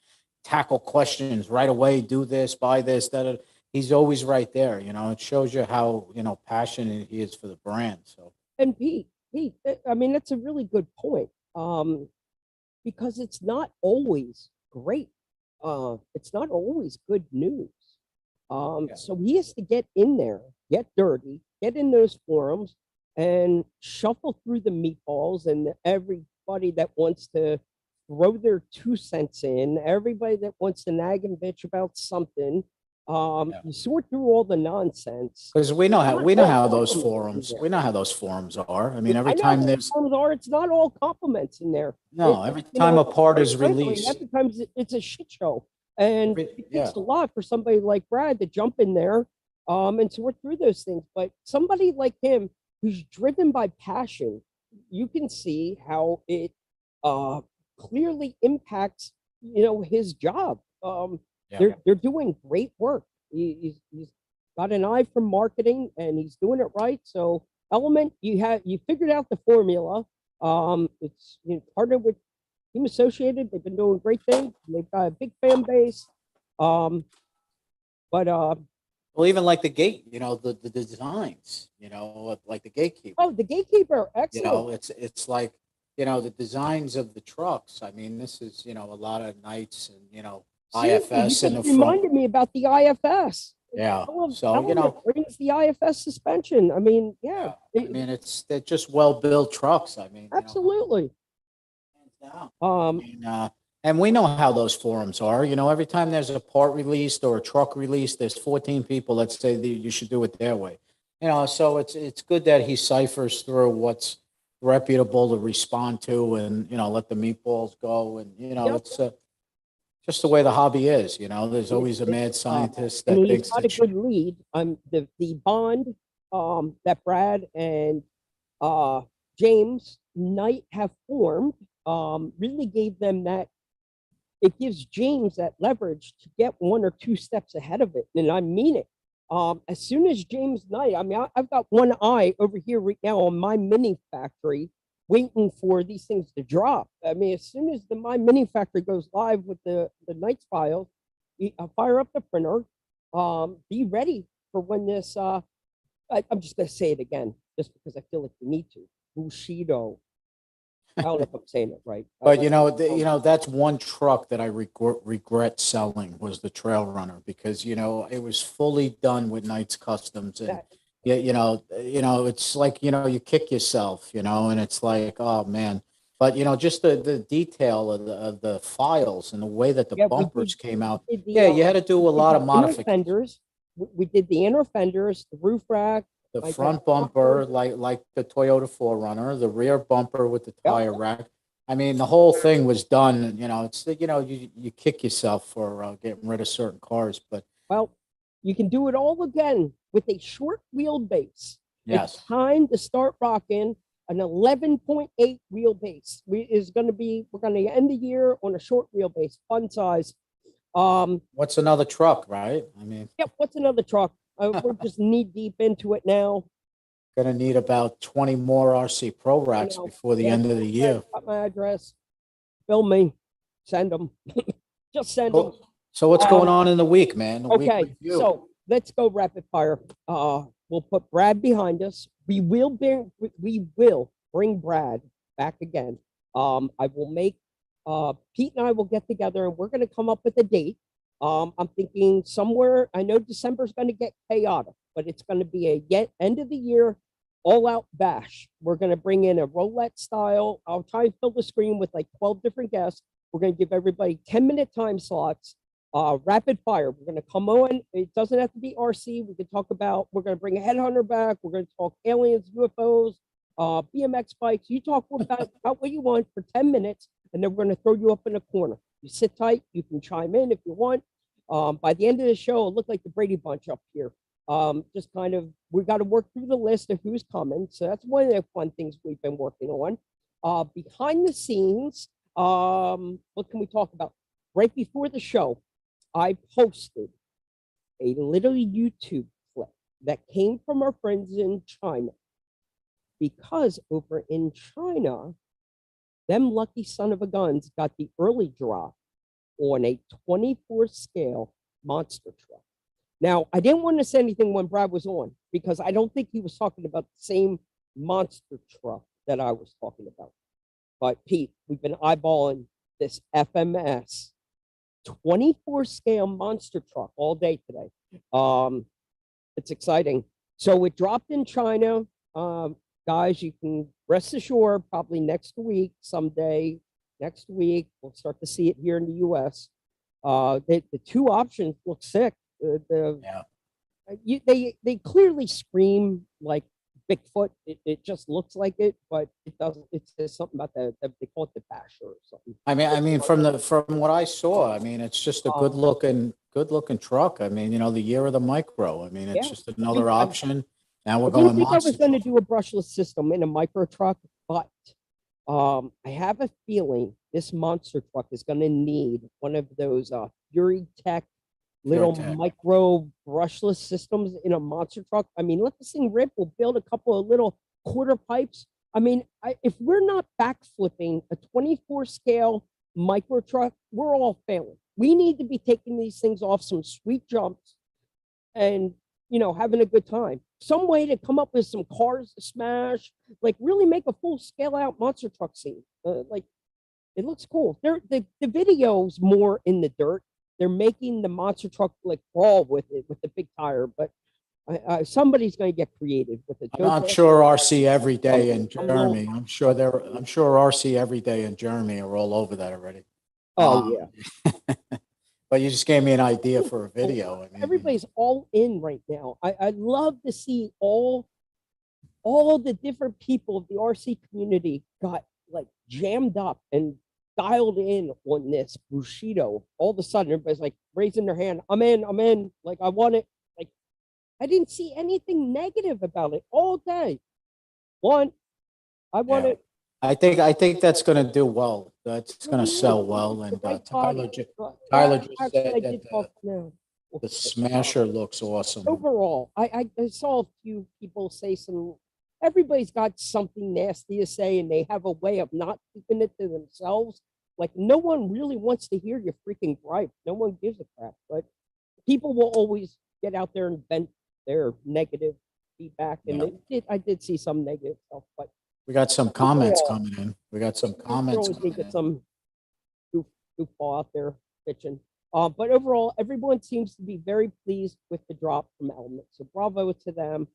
tackle questions right away, do this, buy this, that. He's always right there. It shows you how, passionate he is for the brand. So, And Pete, I mean, that's a really good point. Because it's not always great. It's not always good news. Yeah. So he has to get in there, get dirty, get in those forums, and shuffle through the meatballs and everybody that wants to throw their 2 cents in, everybody that wants to nag and bitch about something. You sort through all the nonsense. because we know how those forums, are. I mean, every time there's forums are, it's not all compliments in there. every time a part is frankly, released, half the times it's a shit show. And it takes a lot for somebody like Brad to jump in there and sort through those things. But somebody like him who's driven by passion, you can see how it clearly impacts, his job. They're doing great work. He's got an eye for marketing and he's doing it right. So Element, you figured out the formula. It's partnered with Team Associated. They've been doing great things. They've got a big fan base. But well, even like the gate, the designs, like the gatekeeper. Oh, the gatekeeper, excellent. It's like, the designs of the trucks. I mean, this is, a lot of Knights and, IFS in the front. Reminded me about the IFS. Yeah. So, brings the IFS suspension. I mean, yeah. I mean, they're just well-built trucks. I mean, absolutely. And we know how those forums are. Every time there's a part released or a truck released, there's 14 people that say that you should do it their way. So it's good that he ciphers through what's reputable to respond to and, let the meatballs go. And, it's just the way the hobby is. There's always a mad scientist that thinks got a good lead. The bond that Brad and James Knight have formed really gave them that. It gives James that leverage to get 1 or 2 steps ahead of it. And I mean it. As soon as James Knight, I mean, I've got one eye over here right now on my mini factory waiting for these things to drop. I mean, as soon as my mini factory goes live with the Knights files, I'll fire up the printer, be ready for when this, I'm just going to say it again, just because I feel like you need to. Bushido. I don't know if I'm saying it right. But that's one truck that I regret selling was the Trail Runner because it was fully done with Knights Customs and it's like you kick yourself and it's like, oh man. But just the detail of the files and the way that the bumpers came out. You had to do a lot of modifications. We did the inner fenders, the roof rack, the front bumper, like the Toyota 4Runner, the rear bumper with the tire rack. I mean, the whole thing was done. It's you kick yourself for getting rid of certain cars, but you can do it all again with a short wheelbase. Yes, it's time to start rocking an 11.8 wheelbase. We're going to end the year on a short wheelbase, fun size. What's another truck, right? I mean, what's another truck? We're just knee deep into it now. Gonna need about 20 more RC Pro racks before the end of the year. Got my address. Bill me. Send them. Just send them. So what's going on in the week, man? So let's go rapid fire. We'll put Brad behind us. We will bring Brad back again. I will make Pete and I will get together and we're going to come up with a date. I'm thinking somewhere, I know December is going to get chaotic, but it's going to be a end of the year all out bash. We're going to bring in a roulette style. I'll try and fill the screen with like 12 different guests. We're going to give everybody 10-minute time slots. Rapid fire. We're going to come on. It doesn't have to be RC. We can talk about, we're going to bring a headhunter back. We're going to talk aliens, UFOs, BMX bikes. You talk about what you want for 10 minutes, and then we're going to throw you up in a corner. You sit tight. You can chime in if you want. By the end of the show, it'll look like the Brady Bunch up here. Just kind of, we got to work through the list of who's coming. So that's one of the fun things we've been working on. Behind the scenes, what can we talk about? Right before the show, I posted a little YouTube clip that came from our friends in China, because over in China, them lucky son of a guns got the early drop on a 24 scale monster truck. Now, I didn't want to say anything when Brad was on, because I don't think he was talking about the same monster truck that I was talking about. But Pete, we've been eyeballing this FMS 24 scale monster truck all day today. It's exciting. So it dropped in China. Guys, you can rest assured, probably next week, someday, next week, we'll start to see it here in the US. The two options look sick. They clearly scream like Bigfoot. It just looks like it, but it doesn't. It says something about they call it the basher or something. I mean, from what I saw, I mean, it's just a good looking truck. I mean, you know, the year of the micro. I mean, it's just another option. Now we're I didn't going think I was monster going to truck. do a brushless system in a micro truck, but I have a feeling this monster truck is going to need one of those Fury Tech little Tech. micro brushless systems in a monster truck. I mean, let this thing rip. We'll build a couple of little quarter pipes. I mean, if we're not backflipping a 24 scale micro truck, we're all failing. We need to be taking these things off some sweet jumps and, you know, having a good time. Some way to come up with some cars to smash, like really make a full scale out monster truck scene. Like, it looks cool. The video's more in the dirt. They're making the monster truck like crawl with it, with the big tire, but somebody's going to get creative with it. I'm sure RC every day in Germany. I'm sure RC every day in Germany are all over that already. Oh yeah. But you just gave me an idea for a video. I mean, everybody's all in right now. I'd love to see all the different people of the RC community got like jammed up and dialed in on this Bushido. All of a sudden, everybody's like raising their hand. I'm in. Like, I want it. Like, I didn't see anything negative about it all day. I want it. I think that's going to do well. That's going to sell well. And Tyler just said that the Smasher looks awesome. Overall, I saw a few people say everybody's got something nasty to say, and they have a way of not keeping it to themselves. Like, no one really wants to hear your freaking gripe. No one gives a crap. But people will always get out there and vent their negative feedback. And I did see some negative stuff, but we got some comments coming in. We got some comments. We get some goofball out there bitching. But overall, everyone seems to be very pleased with the drop from Element. So bravo to them.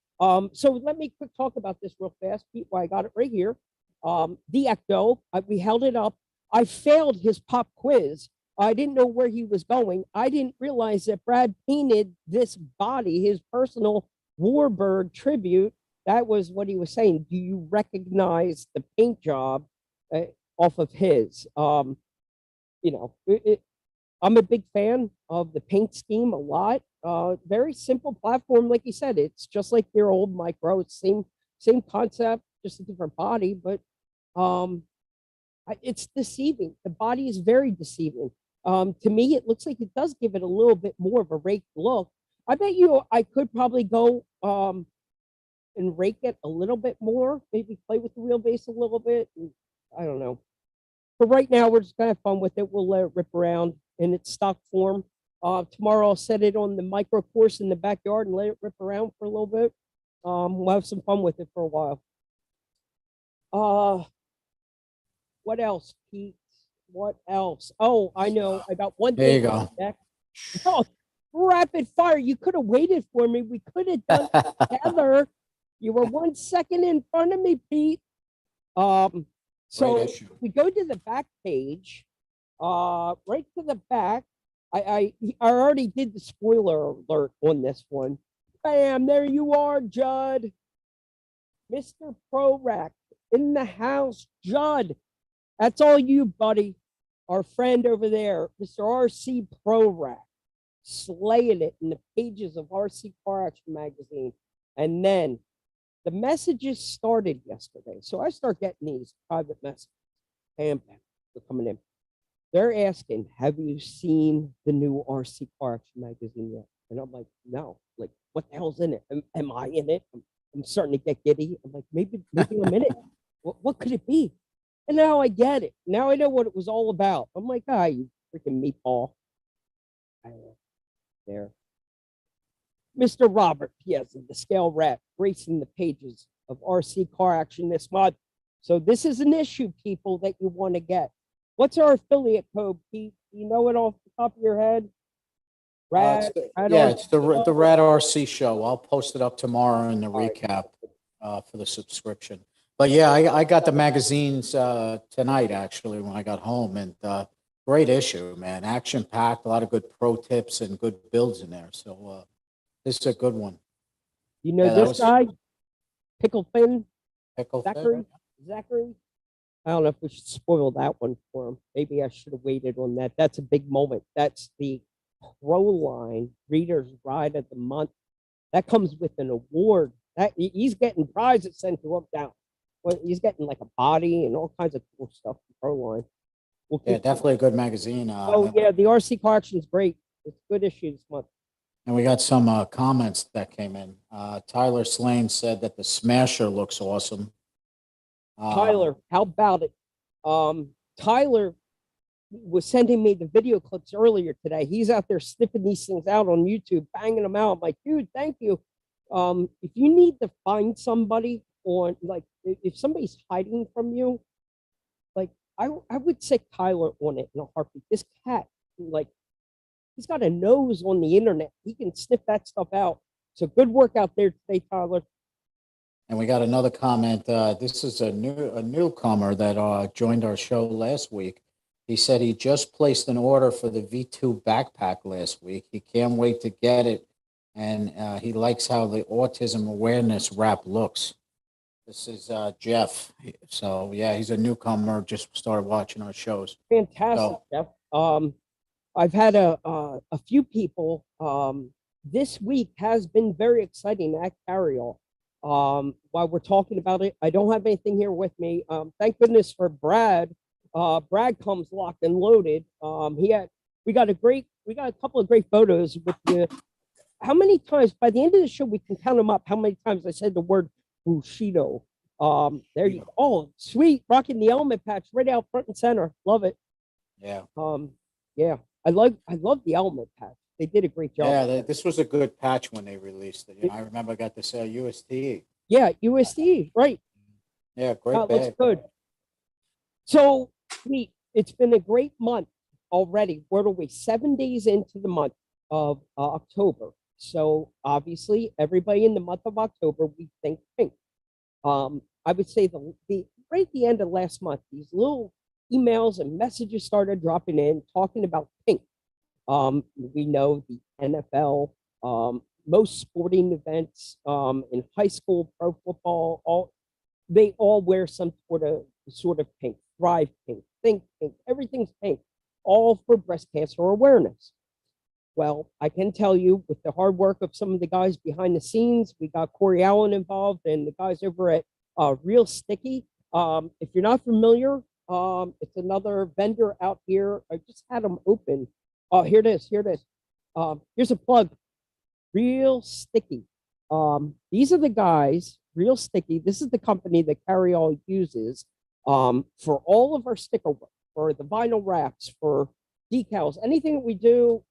So let me quick talk about this real fast, Pete. Why I got it right here. The Ecto, we held it up. I failed his pop quiz. I didn't know where he was going. I didn't realize that Brad painted this body, his personal Warbird tribute. That was what he was saying. Do you recognize the paint job off of his? You know, I'm a big fan of the paint scheme a lot. Very simple platform, like you said. It's just like their old micro. It's same concept, just a different body, but it's deceiving. The body is very deceiving. To me, it looks like it does give it a little bit more of a raked look. I bet you I could probably go and rake it a little bit more, maybe play with the wheelbase a little bit. I don't know. But right now, we're just gonna have fun with it. We'll let it rip around in its stock form. Tomorrow, I'll set it on the micro course in the backyard and let it rip around for a little bit. We'll have some fun with it for a while. What else, Pete? What else? Oh, I know. I got one There thing. you go. Oh, rapid fire. You could have waited for me. We could have done it together. You were 1 second in front of me, Pete. So we go to the back page. Right to the back. I already did the spoiler alert on this one. Bam, there you are, Judd. Mr. Prorack in the house. Judd, that's all you, buddy. Our friend over there, Mr. RC Prorack, slaying it in the pages of Rccaraction magazine. And then the messages started yesterday. So I start getting these private messages. Bam, bam, they're coming in. They're asking, have you seen the new Rccaraction magazine yet? And I'm like, no. Like, what the hell's in it? Am I in it? I'm starting to get giddy. I'm like, maybe I'm in it. What could it be? And now I get it. Now I know what it was all about. I'm like, ah, you freaking meatball. There. Mr. Robert Piazza, the scale rat, gracing the pages of Rccaraction this month. So this is an issue, people, that you want to get. What's our affiliate code, Pete? Do you know it off the top of your head? It's the Rad RC show. I'll post it up tomorrow in the recap for the subscription. But yeah, I got the magazines tonight, actually, when I got home, and great issue, man. Action packed, a lot of good pro tips and good builds in there. So this is a good one. You know this guy, Pickle Finn, Zachary. I don't know if we should spoil that one for him. Maybe I should have waited on that. That's a big moment. That's the Proline Reader's Ride of the Month. That comes with an award. That he's getting prizes sent to him down. Well, he's getting like a body and all kinds of cool stuff from Proline. Yeah, definitely a good magazine. Oh yeah, the RC collection is great. It's a good issue this month. And we got some comments that came in. Tyler Slane said that the Smasher looks awesome. Tyler, how about it? Tyler was sending me the video clips earlier today. He's out there sniffing these things out on YouTube, banging them out. I'm like, dude, thank you. If you need to find somebody on, like, if somebody's hiding from you, like, I would say Tyler on it in a heartbeat. This cat, like, he's got a nose on the internet. He can sniff that stuff out. So good work out there today, Tyler. And we got another comment. This is a newcomer that joined our show last week. He said he just placed an order for the V2 backpack last week. He can't wait to get it, and he likes how the autism awareness wrap looks. This is Jeff. So yeah, he's a newcomer. Just started watching our shows. Fantastic, Jeff. I've had a few people. This week has been very exciting at Carryall. While we're talking about it, I don't have anything here with me. Thank goodness for Brad. Brad comes locked and loaded. We got a couple of great photos with the. How many times by the end of the show we can count them up? How many times I said the word Bushido? There you go. Oh, sweet, rocking the element patch right out front and center. Love it. Yeah. Yeah. I love the element patch. They did a great job. Yeah, this was a good patch when they released it. You know, I remember I got this UST. Yeah, USD, right. Yeah, great bag. Looks good. So, Pete, it's been a great month already. What are we? 7 days into the month of October. So, obviously, everybody in the month of October, we think pink. I would say the right at the end of last month, these little emails and messages started dropping in talking about pink. We know the NFL, most sporting events in high school, pro football, they all wear some sort of pink. Thrive pink, think pink, everything's pink, all for breast cancer awareness. Well, I can tell you with the hard work of some of the guys behind the scenes, we got Corey Allen involved and the guys over at Real Sticky. If you're not familiar, it's another vendor out here. I just had them open. Oh, here it is. Here's a plug. Real Sticky. These are the guys, Real Sticky. This is the company that Carryall uses for all of our sticker work, for the vinyl wraps, for decals, anything that we do,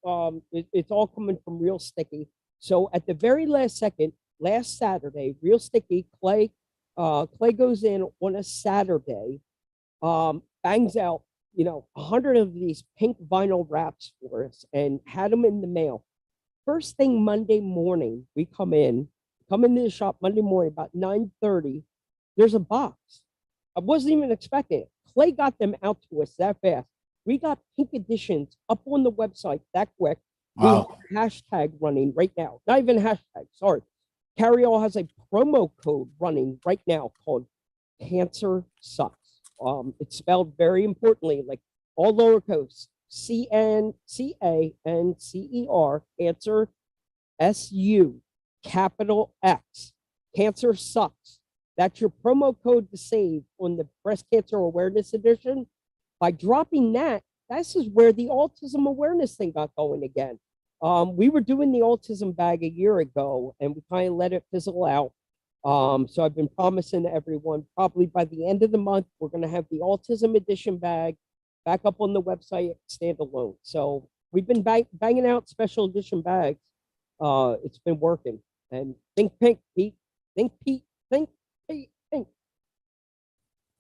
it's all coming from Real Sticky. So at the very last second, last Saturday, Real Sticky, Clay goes in on a Saturday, bangs out 100 of these pink vinyl wraps for us and had them in the mail. First thing Monday morning, we come into the shop Monday morning about 9:30. There's a box. I wasn't even expecting it. Clay got them out to us that fast. We got pink editions up on the website that quick. We Wow. have a hashtag running right now. Not even hashtag, sorry. Carryall has a promo code running right now called Cancer Sucks. It's spelled very importantly, like all lowercase, CNCANCER, Cancer, SU, capital X. Cancer Sucks. That's your promo code to save on the Breast Cancer Awareness Edition. By dropping that, this is where the autism awareness thing got going again. We were doing the autism bag a year ago, and we kind of let it fizzle out. So I've been promising to everyone, probably by the end of the month, we're going to have the autism edition bag back up on the website standalone. So we've been banging out special edition bags. It's been working. And think pink, Pete. Think Pete. Think Pete. Pink.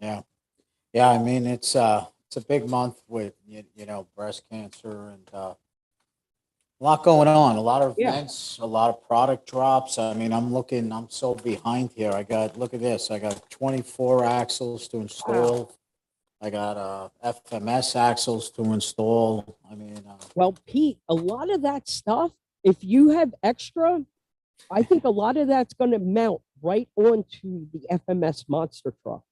Yeah. Yeah. I mean, it's a big month with, you know, breast cancer and, a lot going on, a lot of events, a lot of product drops. I mean, I'm so behind here. Look at this. I got 24 axles to install. Wow. I got FMS axles to install. I mean, well, Pete, a lot of that stuff, if you have extra, I think a lot of that's going to mount right onto the FMS monster truck.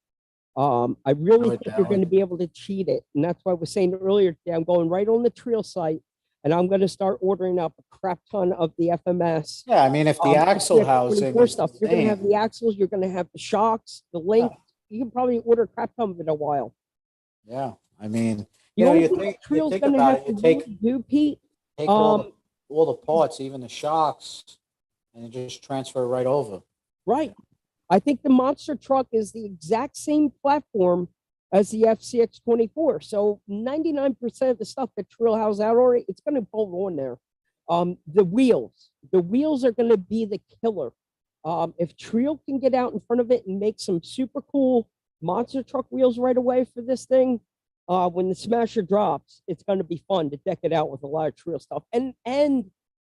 I really think you're going to be able to cheat it. And that's why I was saying earlier today, I'm going right on the Treal site and I'm going to start ordering up a crap ton of the FMS. Yeah, I mean, if the axle housing is stuff, you're going to have the axles, you're going to have the shocks, the link. Yeah. You can probably order a crap ton of it in a while. Yeah, I mean, you think going to have to do, Pete? Take all the parts, even the shocks, and just transfer it right over. Right. I think the monster truck is the exact same platform as the FCX24. So 99% of the stuff that Treal has out already, it's going to bolt on there. The wheels are going to be the killer. If Treal can get out in front of it and make some super cool monster truck wheels right away for this thing, when the Smasher drops, it's going to be fun to deck it out with a lot of Treal stuff. And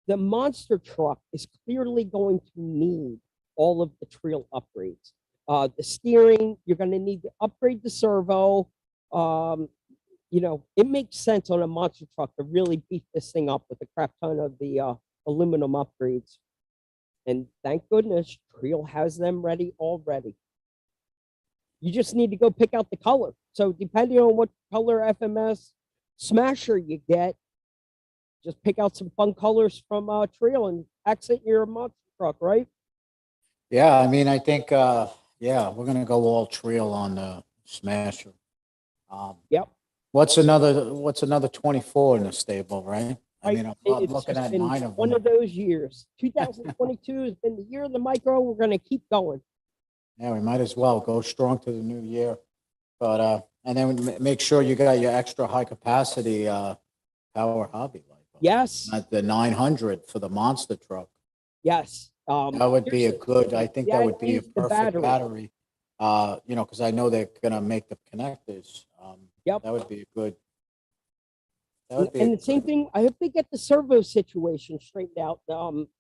the monster truck is clearly going to need all of the Treal upgrades. The steering, you're going to need to upgrade the servo. You know, it makes sense on a monster truck to really beef this thing up with a crap ton of the aluminum upgrades. And thank goodness Treal has them ready already. You just need to go pick out the color. So depending on what color FMS Smasher you get, just pick out some fun colors from Treal and accent your monster truck, right? Yeah, I mean, I think, yeah, we're going to go all Treal on the Smasher. Yep. What's another 24 in the stable, right? I mean, I'm looking at 9 of them. One of those years. 2022 has been the year of the micro. We're going to keep going. Yeah, we might as well go strong to the new year. But, and then make sure you got your extra high capacity Powerhobby. Yes. At the 900 for the monster truck. Yes. That would be a good, I think that would be a perfect battery. You know, because I know they're going to make the connectors. Yep. That would be a good. And the same thing, I hope they get the servo situation straightened out,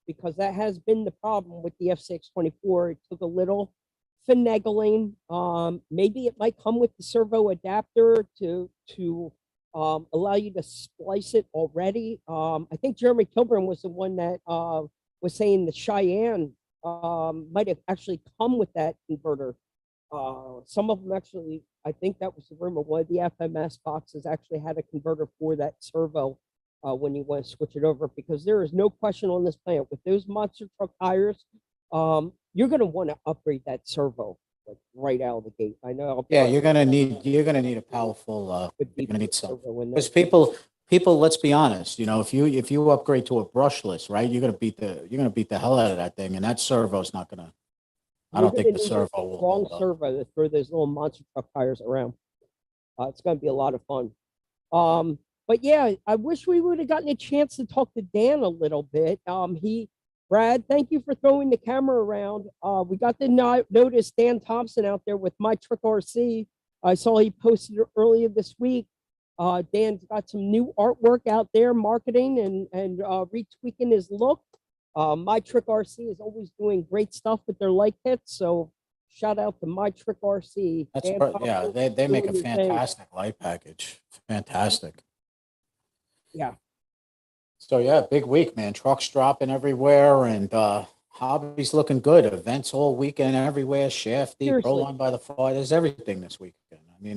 because that has been the problem with the F624. It took a little finagling. Maybe it might come with the servo adapter to allow you to splice it already. I think Jeremy Kilburn was the one that was saying the Cheyenne might have actually come with that converter. Some of them actually, I think that was the rumor, one of the FMS boxes actually had a converter for that servo when you want to switch it over, because there is no question on this planet with those monster truck tires, you're going to want to upgrade that servo like right out of the gate. I know. Yeah, you're gonna need a powerful. You're gonna need some, because people, let's be honest. You know, if you upgrade to a brushless, right, you're gonna beat the hell out of that thing, and that servo's not gonna. I don't think the servo will. Wrong servo to throw those little monster truck tires around. It's going to be a lot of fun. But yeah, I wish we would have gotten a chance to talk to Dan a little bit. Brad, thank you for throwing the camera around. We got to notice Dan Thompson out there with My Trick RC. I saw he posted it earlier this week. Dan's got some new artwork out there, marketing and retweaking his look. My Trick RC is always doing great stuff with their light kits, so shout out to My Trick RC. That's Dan right. Yeah, Popper they make a doing your thing. fantastic light package. Fantastic. Yeah. So yeah, big week, man. Trucks dropping everywhere, and hobbies looking good. Events all weekend everywhere. Shafty, Seriously. Proline by the Fire. There's everything this weekend. I mean,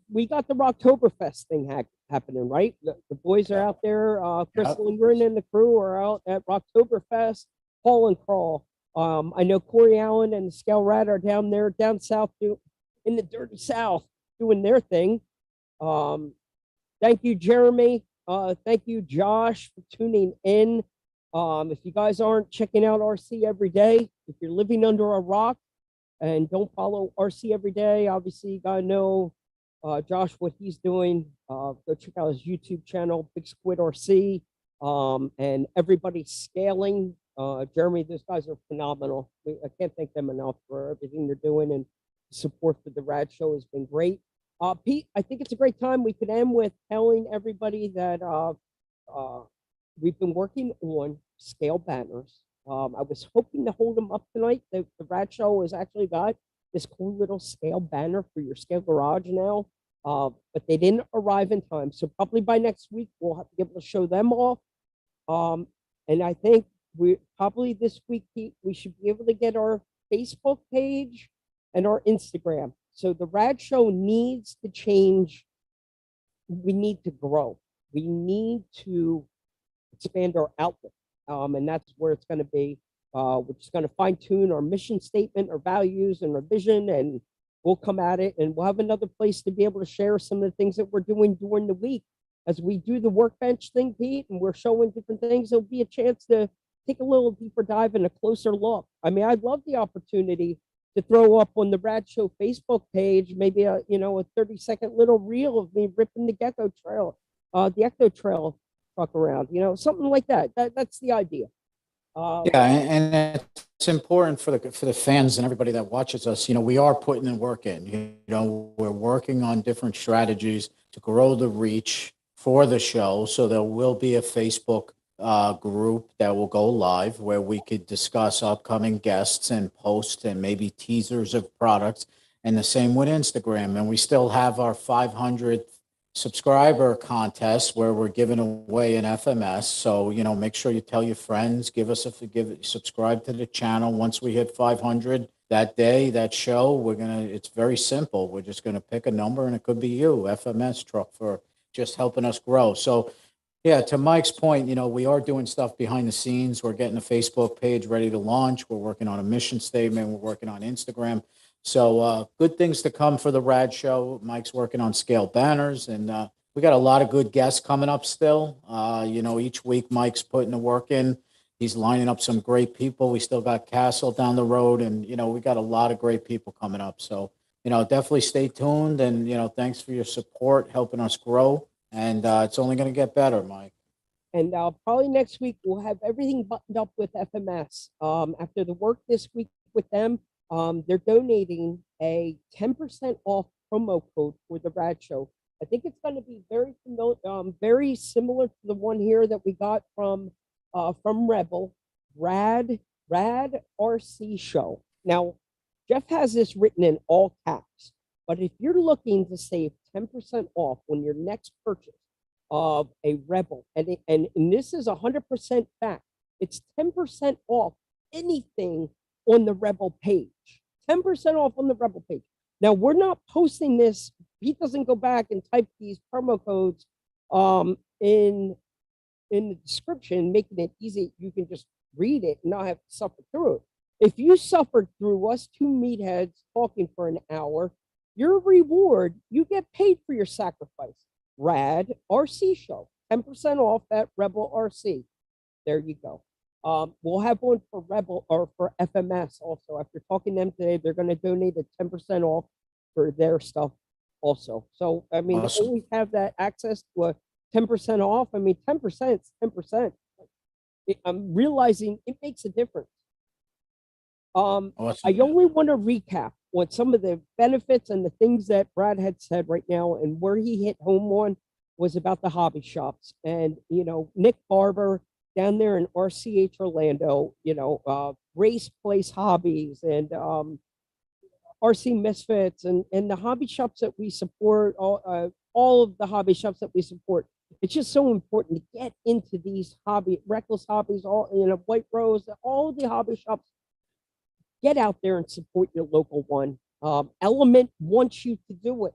We got the Rocktoberfest thing happening, right? The boys are Yeah. out there. Chris Yep. Lindgren and the crew are out at Rocktoberfest, haul and crawl. I know Corey Allen and Scale Rat are down there, down south, in the dirty south, doing their thing. Thank you, Jeremy. Thank you, Josh, for tuning in. If you guys aren't checking out RC every day, if you're living under a rock and don't follow RC every day, obviously you gotta know Josh what he's doing. Go check out his YouTube channel, Big Squid RC, and everybody's scaling. Jeremy, those guys are phenomenal. I can't thank them enough for everything they're doing, and support for the Rad Show has been great. Pete, I think it's a great time we could end with telling everybody that we've been working on scale banners. I was hoping to hold them up tonight. The Rad Show has actually got this cool little scale banner for your scale garage now, but they didn't arrive in time. So probably by next week, we'll have to be able to show them off. And I think we probably this week, Pete, we should be able to get our Facebook page and our Instagram. So the Rad Show needs to change. We need to grow. We need to expand our outlet. And that's where it's going to be. We're just going to fine tune our mission statement, our values, and our vision, and we'll come at it. And we'll have another place to be able to share some of the things that we're doing during the week. As we do the workbench thing, Pete, and we're showing different things, there'll be a chance to take a little deeper dive and a closer look. I mean, I'd love the opportunity to throw up on the Rad Show Facebook page, maybe a 30-second little reel of me ripping the Gecko-Trail, the Ecto-Trail truck around, something like that. That's the idea. Yeah, and it's important for the fans and everybody that watches us. We are putting the work in. We're working on different strategies to grow the reach for the show. So there will be a Facebook group that will go live where we could discuss upcoming guests and posts and maybe teasers of products, and the same with Instagram. And we still have our 500th subscriber contest where we're giving away an FMS. So, make sure you tell your friends, subscribe to the channel. Once we hit 500 that day, that show, it's very simple. We're just going to pick a number, and it could be you, FMS truck, for just helping us grow. So yeah, to Mike's point, we are doing stuff behind the scenes. We're getting a Facebook page ready to launch. We're working on a mission statement. We're working on Instagram. So good things to come for the Rad Show. Mike's working on scale banners, and we got a lot of good guests coming up still. Each week Mike's putting the work in. He's lining up some great people. We still got Castle down the road, and, we got a lot of great people coming up. So, definitely stay tuned, and, thanks for your support, helping us grow. And it's only going to get better, Mike. And probably next week, we'll have everything buttoned up with FMS. After the work this week with them, they're donating a 10% off promo code for the Rad Show. I think it's going to be very familiar, very similar to the one here that we got from Rebel, Rad RC Show. Now, Jeff has this written in all caps, but if you're looking to save 10% off on your next purchase of a Rebel, and this is 100% fact, it's 10% off anything on the Rebel page. 10% off on the Rebel page. Now, we're not posting this. He doesn't go back and type these promo codes in the description, making it easy. You can just read it and not have to suffer through it. If you suffered through us two meatheads talking for an hour, your reward, you get paid for your sacrifice. Rad RC Show, 10% off at Rebel RC. There you go. We'll have one for Rebel or for FMS also. After talking to them today, they're going to donate a 10% off for their stuff also. So, I mean, Awesome. always have that access to a 10% off. I mean, 10% is 10%. I'm realizing it makes a difference. Awesome. I only want to recap on some of the benefits and the things that Brad had said right now, and where he hit home on was about the hobby shops. And, Nick Barber down there in RCH Orlando, Race Place Hobbies and RC Misfits and the hobby shops that we support, all of the hobby shops that we support. It's just so important to get into these reckless hobbies, all White Rose, all the hobby shops. Get out there and support your local one. Element wants you to do it.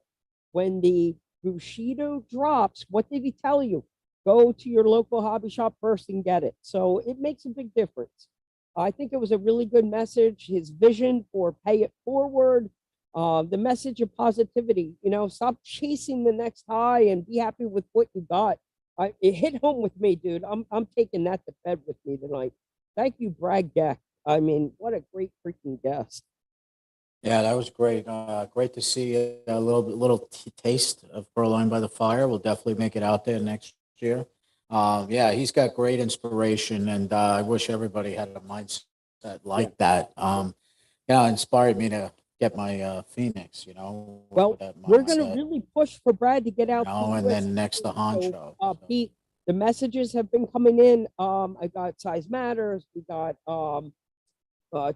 When the Bushido drops, what did he tell you? Go to your local hobby shop first and get it. So it makes a big difference. I think it was a really good message. His vision for pay it forward, the message of positivity. Stop chasing the next high and be happy with what you got. It hit home with me, dude. I'm taking that to bed with me tonight. Thank you, Brad Geck. I mean, what a great freaking guest. Yeah, that was great. Great to see a little taste of Proline by the Fire. We'll definitely make it out there next year. Yeah, he's got great inspiration, and I wish everybody had a mindset like that. Inspired me to get my Phoenix. Well, we're going to really push for Brad to get out. And then next to Honcho. So, Pete, the messages have been coming in. I got Size Matters. We got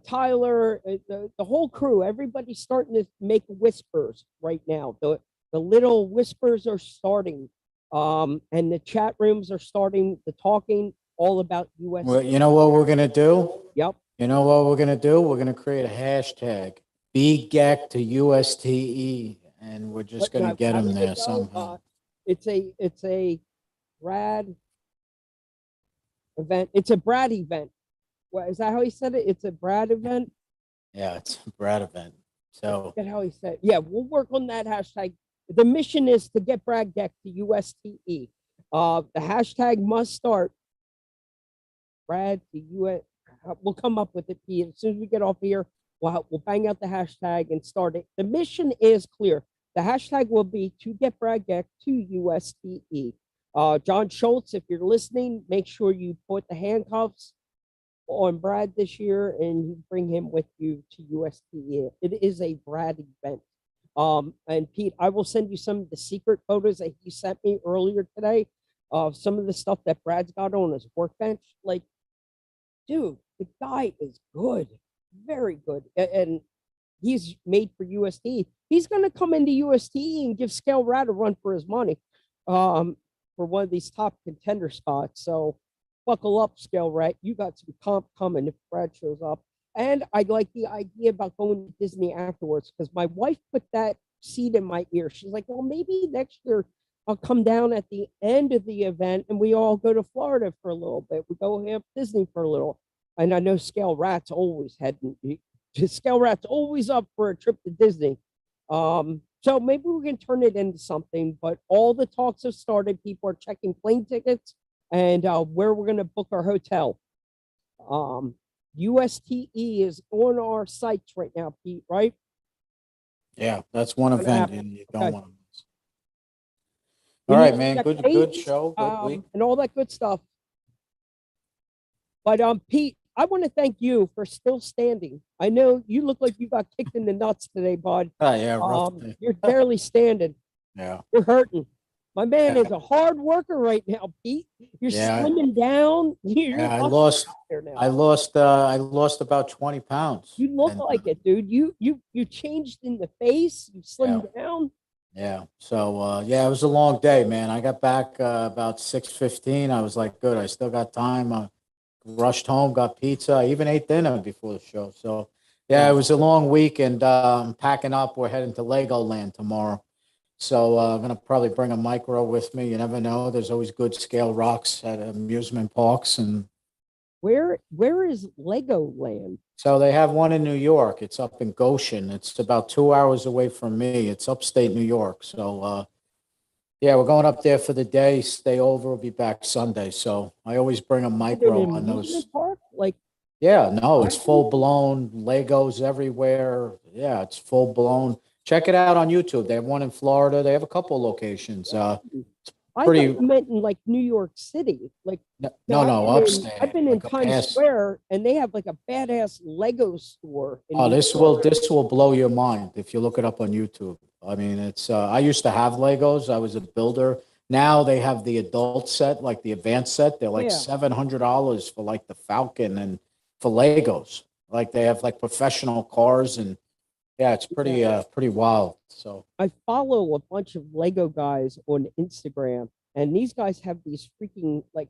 Tyler, the whole crew. Everybody's starting to make whispers right now. The little whispers are starting. And the chat rooms are starting the talking all about US. Well, you know what we're gonna do? Yep. You know what we're gonna do? We're gonna create a hashtag BGEC to USTE, and we're just gonna get them there somehow. It's a Brad event. It's a Brad event. What is that? How he said it? It's a Brad event. Yeah, it's a Brad event. So that's how he said it. Yeah, we'll work on that hashtag. The mission is to get Brad Geck to USTE. The hashtag must start Brad to US. We'll come up with it, Pete. As soon as we get off here, we'll bang out the hashtag and start it. The mission is clear. The hashtag will be to get Brad Geck to USTE. John Schultz, if you're listening, make sure you put the handcuffs on Brad this year and you bring him with you to USTE. It is a Brad event. And Pete, I will send you some of the secret photos that he sent me earlier today of some of the stuff that Brad's got on his workbench. Like, dude, the guy is good, very good. And he's made for UST. He's going to come into UST and give Scale Rat a run for his money for one of these top contender spots. So buckle up, Scale Rat. You got some comp coming if Brad shows up. And I like the idea about going to Disney afterwards because my wife put that seed in my ear. She's like, well, maybe next year I'll come down at the end of the event and we all go to Florida for a little bit. We go have Disney for a little. And I know Scale Rat's always heading. Scale Rat's always up for a trip to Disney. So maybe we can turn it into something. But all the talks have started. People are checking plane tickets and where we're going to book our hotel. USTE is on our sites right now, Pete, right? Yeah, that's one event and you don't want to miss. We All right, need man. to check Good dates, show. Good week. And all that good stuff. But Pete, I want to thank you for still standing. I know you look like you got kicked in the nuts today, bud. Oh, yeah, rough day. You're barely standing. Yeah. You're hurting. My man is a hard worker right now, Pete. You're slimming down. I lost about 20 pounds. You look like it, dude. You changed in the face. You slimmed down. Yeah. So yeah, it was a long day, man. I got back about 6:15. I was like, good. I still got time. I rushed home, got pizza. I even ate dinner before the show. So yeah, it was a long week, and packing up. We're heading to Legoland tomorrow. So I'm going to probably bring a micro with me. You never know. There's always good scale rocks at amusement parks. And where is Legoland? So they have one in New York. It's up in Goshen. It's about 2 hours away from me. It's upstate New York. So yeah, we're going up there for the day, stay over. We'll be back Sunday. So I always bring a micro on those. Park? Like, yeah, no, it's full blown Legos everywhere. Yeah, it's full blown. Check it out on YouTube. They have one in Florida. They have a couple locations. I thought you meant in like New York City. Like no, upstate. I've been in Times Square, and they have like a badass Lego store. This will blow your mind if you look it up on YouTube. I mean, it's I used to have Legos. I was a builder Now they have the adult set, like the advanced set. They're like Yeah. $700 for like the Falcon and for Legos. Like they have like professional cars and yeah, it's pretty wild. So I follow a bunch of Lego guys on Instagram, and these guys have these freaking like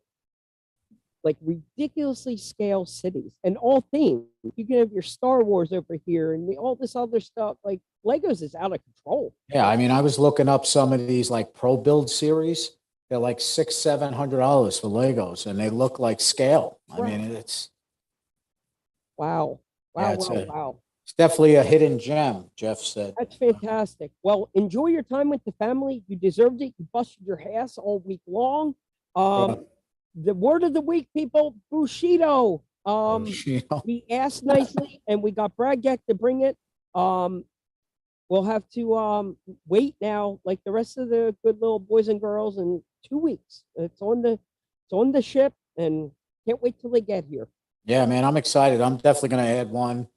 ridiculously scale cities and all themed. You can have your Star Wars over here and all this other stuff. Like Legos is out of control. yeah, I mean, I was looking up some of these like pro build series. They're like $600-700 for Legos, and they look like scale. I Right. mean, it's Wow. yeah, Wow. Wow. Wow. it's definitely a hidden gem. Jeff said. That's fantastic. Well, enjoy your time with the family. You deserved it. You busted your ass all week long. Yeah. The word of the week, people, Bushido. You know, We asked nicely and we got Brad Geck to bring it. We'll have to wait now, like the rest of the good little boys and girls, in 2 weeks. It's on the ship and can't wait till they get here. yeah, man, I'm excited. I'm definitely gonna add one.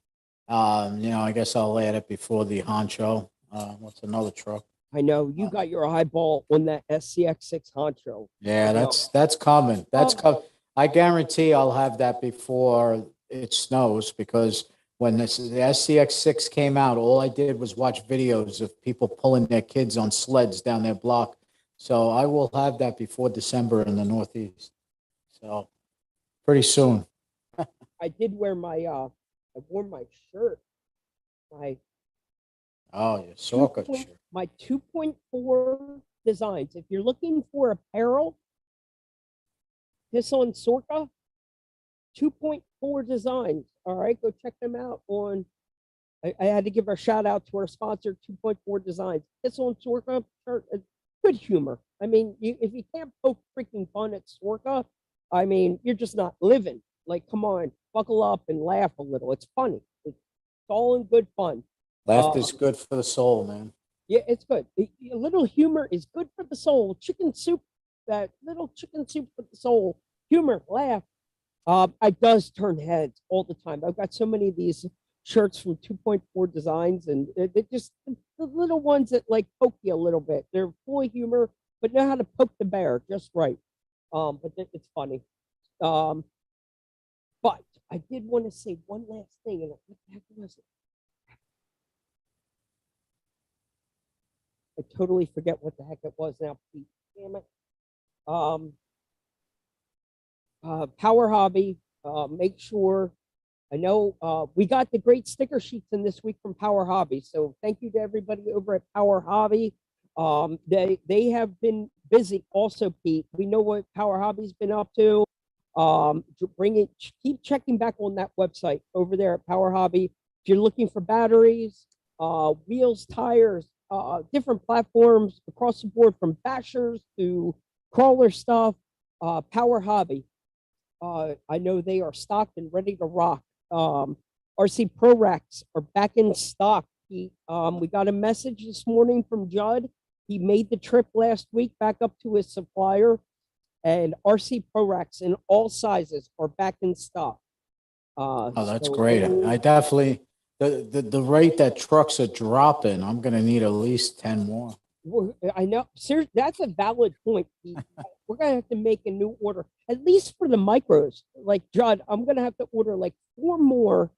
I guess I'll add it before the honcho. What's another truck? I know you got your eyeball on that SCX6 honcho. Yeah, I know. that's coming. That's Oh. coming. I guarantee I'll have that before it snows because when the SCX6 came out, all I did was watch videos of people pulling their kids on sleds down their block. So I will have that before December in the Northeast. So pretty soon. I did wear I wore my shirt, my Oh, yeah, soccer shirt. my 2.4 designs. If you're looking for apparel, this on Sorka, 2.4 designs. All right, go check them out on. I had to give a shout out to our sponsor, 2.4 Designs. This on Sorka shirt, good humor. I mean, if you can't poke freaking fun at Sorka, I mean, you're just not living. Like, come on, buckle up and laugh a little. It's funny. It's all in good fun. Laughter's good for the soul, man. Yeah, it's good. A little humor is good for the soul. Chicken soup, that little chicken soup for the soul. Humor, laugh. It does turn heads all the time. I've got so many of these shirts from 2.4 Designs, and they're just the little ones that like poke you a little bit. They're full of humor, but know how to poke the bear just right. But it's funny. But I did want to say one last thing, and what the heck was it? I totally forget what the heck it was now, Pete. Damn it. Powerhobby. Make sure. I know we got the great sticker sheets in this week from Powerhobby. So thank you to everybody over at Powerhobby. They have been busy also, Pete. We know what Powerhobby's been up to. Keep checking back on that website over there at Powerhobby. If you're looking for batteries, wheels, tires, different platforms across the board, from bashers to crawler stuff, Powerhobby. I know they are stocked and ready to rock. RC Proracks are back in stock. We got a message this morning from Judd. He made the trip last week back up to his supplier, and RC Proracks in all sizes are back in stock. Oh, that's great. I definitely the rate that trucks are dropping, I'm gonna need at least 10 more. I know. Seriously, that's a valid point, Pete. We're gonna have to make a new order, at least for the micros. Like Judd, I'm gonna have to order like 4 more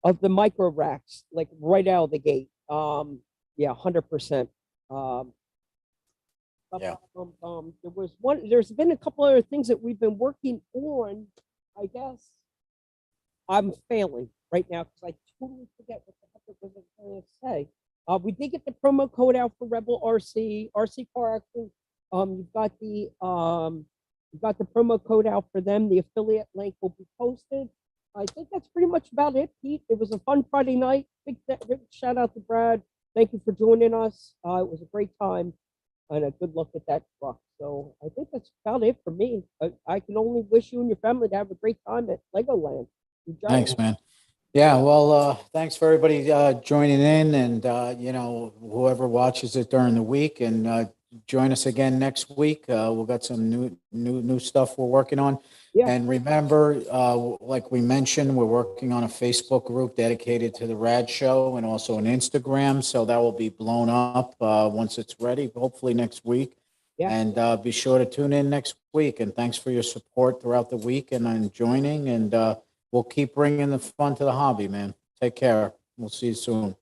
of the micro racks, like right out of the gate. Yeah, 100%. Yeah. There's been a couple other things that we've been working on. I guess I'm failing right now because I totally forget what the heck it was I was going to say. We did get the promo code out for Rebel RC, RC Car Action. You've got the promo code out for them. The affiliate link will be posted. I think that's pretty much about it, Pete. It was a fun Friday night. Big shout out to Brad. Thank you for joining us. It was a great time and a good look at that truck. So I think that's about it for me. I can only wish you and your family to have a great time at Legoland. Thanks, man. Yeah, well, thanks for everybody joining in, and whoever watches it during the week, and join us again next week. We've got some new stuff we're working on. Yeah. And remember, like we mentioned, we're working on a Facebook group dedicated to the Rad Show, and also an Instagram. So that will be blown up once it's ready, hopefully next week. Yeah. And be sure to tune in next week. And thanks for your support throughout the week and joining. And we'll keep bringing the fun to the hobby, man. Take care. We'll see you soon.